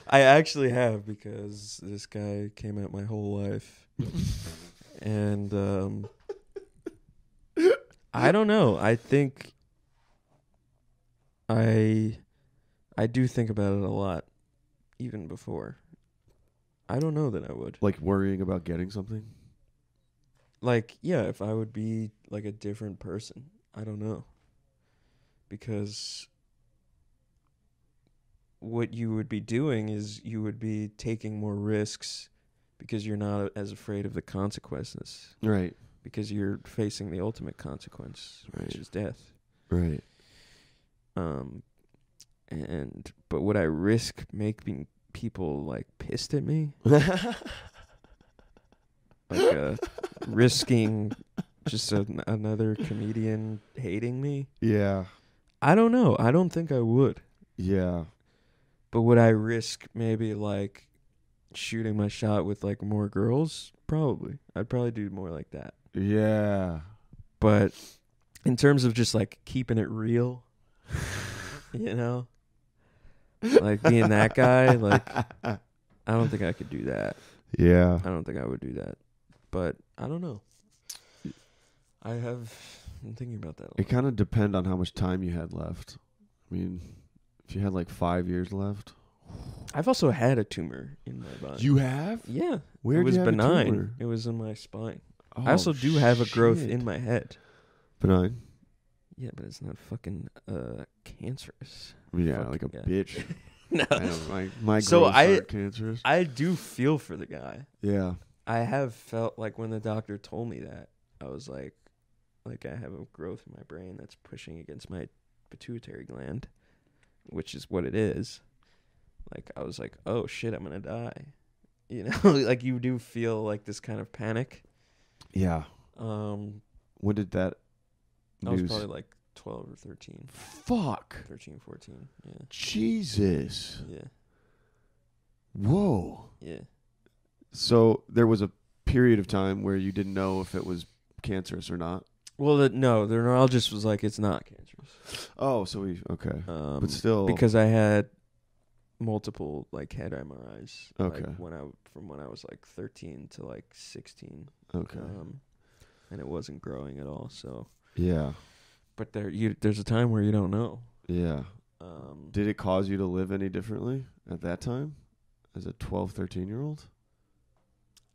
I actually have, because this guy came out my whole life. And I don't know. I think I do think about it a lot, even before. I don't know that I would. Like worrying about getting something? Like, yeah, if I would be like a different person. I don't know. Because what you would be doing is you would be taking more risks because you're not as afraid of the consequences. Right. Because you're facing the ultimate consequence, which is death. Right. But would I risk making people like pissed at me? Like risking just another comedian hating me? Yeah. I don't know. I don't think I would. Yeah. But would I risk maybe like shooting my shot with like more girls? Probably. I'd probably do more like that. Yeah. But in terms of just like keeping it real, like being that guy, like I don't think I could do that. Yeah. I don't think I would do that. But I don't know. I'm thinking about that a lot. It kind of depend on how much time you had left. I mean, if you had like 5 years left. I've also had a tumor in my body. You have? Yeah. Where it was you have benign. A tumor? It was in my spine. Oh, I also do have a growth shit. in my head. Benign. Yeah, but it's not fucking cancerous. Yeah, Fuck like a yeah. bitch. No. I know, my So growths I- aren't cancerous. I do feel for the guy. Yeah. I have felt like when the doctor told me that, I was like I have a growth in my brain that's pushing against my pituitary gland, which is what it is. Like, I was like, oh shit, I'm gonna die. You know, like you do feel like this kind of panic. Yeah. Um, When did that I was news? probably like 12 or 13. Fuck. 13, 14. Yeah. Jesus. Yeah. Whoa. Yeah. So there was a period of time where you didn't know if it was cancerous or not. Well, no, the neurologist was like, it's not cancerous. Oh, so okay. But But still, because I had multiple like head MRIs. Okay. Like from when I was like 13 to like 16. okay. And it wasn't growing at all. So, Yeah. but there's a time where you don't know. Yeah. Did it cause you to live any differently at that time as a 12, 13-year-old?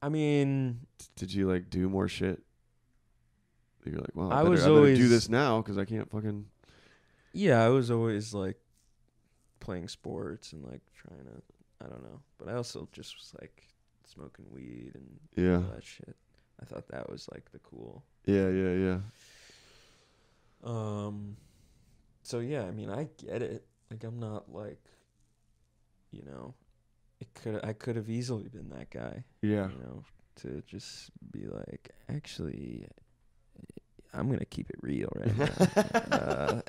I mean, Did you like do more shit? You're like, well, I I was better do always- this now because I can't fucking. yeah, I was always like playing sports and like trying to, I don't know. But I also just was like smoking weed and Yeah. all that shit. I thought that was like the cool. Yeah. So yeah, I mean, I get it. Like, I'm not like, you know, I could have easily been that guy. Yeah. You know, to just be like, actually, I'm gonna keep it real right now,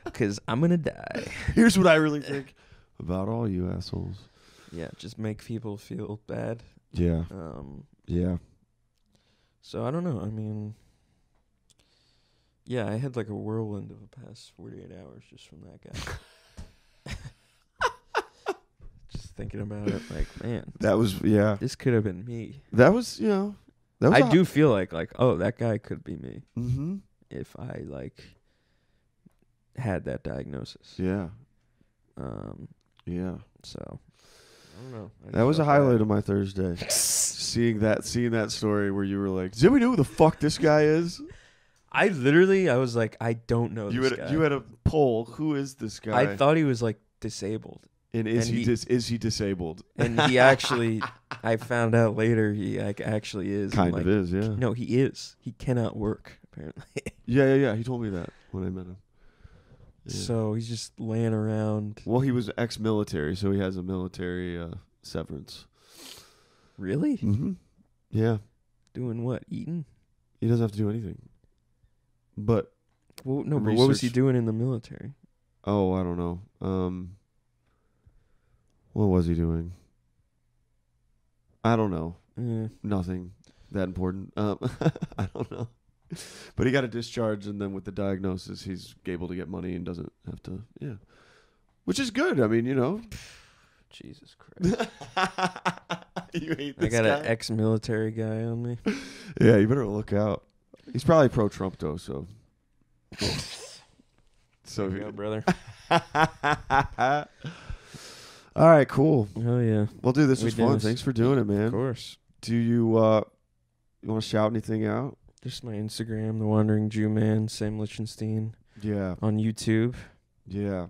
because I'm gonna die. Here's what I really think about all you assholes. Yeah, just make people feel bad. Yeah. Yeah. So I don't know. I mean, yeah, I had like a whirlwind of the past 48 hours just from that guy. Just thinking about it, like, man, That was this could have been me. That was that was I do feel like, oh, that guy could be me Mm-hmm. if I like had that diagnosis. Yeah. Yeah. So I don't know. I That just was a felt highlight bad. of my Thursday. seeing that story where you were like, does anybody know who the fuck this guy is? I was like, I don't know this guy. You had a poll. Who is this guy? I thought he was like disabled. And is and is he disabled? And he actually, I found out later, he like actually is. Kind like, of is, yeah. No, he is. He cannot work, apparently. Yeah. He told me that when I met him. Yeah. So he's just laying around. Well, he was ex-military, so he has a military severance. Really? Mm-hmm. Yeah. Doing what? Eating? He doesn't have to do anything. But Well, no, but what was he Research. doing in the military? oh, I don't know. What was he doing? I don't know. Nothing that important. I don't know. But he got a discharge, and then with the diagnosis, he's able to get money and doesn't have to. Yeah, which is good. I mean, Jesus Christ. You hate I this got guy? an ex-military guy on me. Yeah, you better look out. He's probably pro-Trump though, so. So. There you go, brother. All right, cool. Oh, yeah. Well, dude, this We was did fun. this. Thanks for doing it, man. Of course. Do you want to shout anything out? Just my Instagram, The Wandering Jew Man, Sam Lichtenstein, Yeah, on YouTube. yeah.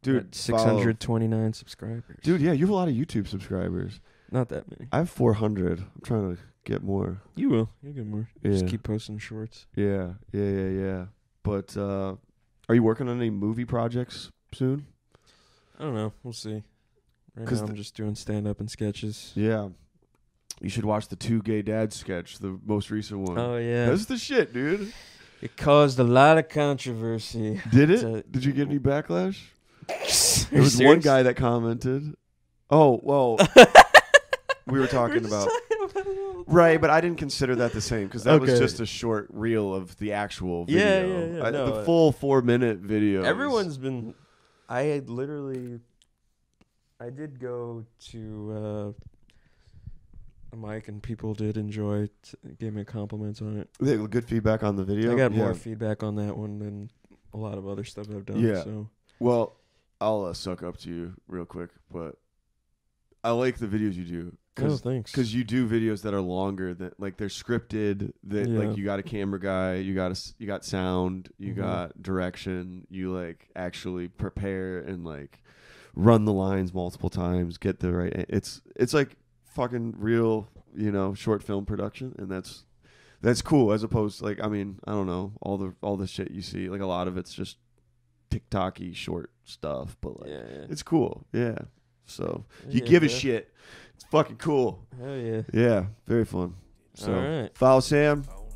Dude, Dude, 629 subscribers. Dude, yeah, you have a lot of YouTube subscribers. Not that many. I have 400. I'm trying to get more. You will. You'll get more. Yeah. Just keep posting shorts. Yeah. But are you working on any movie projects soon? I don't know. We'll see. Right 'Cause now I'm just doing stand-up and sketches. Yeah. You should watch the Two Gay Dads sketch, the most recent one. Oh, yeah. That's the shit, dude. It caused a lot of controversy. Did it? So- Did you get any backlash? There There was one guy that commented. Oh, well. We were talking about. Right, but I didn't consider that the same because that was Okay. just a short reel of the actual Yeah, video. yeah. No, the full 4-minute video. Everyone's been. I had literally. I did go to a mic and people did enjoy. Gave me compliments on it. They had good feedback on the video. I got Yeah. more feedback on that one than a lot of other stuff I've done. Yeah. So Well, I'll suck up to you real quick, but I like the videos you do. Oh, thanks. Because you do videos that are longer, that like they're scripted. That Yeah. like you got a camera guy, you got sound, you Mhm. got direction. You like actually prepare and like run the lines multiple times, get the right. It's like fucking real, short film production, and that's cool. As opposed to like, I mean, I don't know, all the shit you see. Like a lot of it's just TikTok-y short stuff, but like Yeah. it's cool. Yeah. So you Yeah, give a bro. shit. It's fucking cool. Hell yeah. Yeah, very fun. So All right. follow Sam. Oh,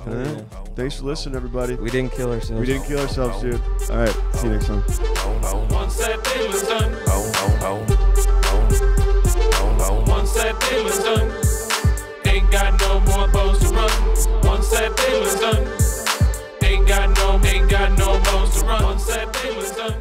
yeah. Thanks for listening, everybody. We didn't kill ourselves. We didn't kill ourselves, dude. All right, see you next time. Once that deal is done, once that deal is done, ain't got no more boats to run. Once that deal is done, ain't got no boats to run. Once that deal is done.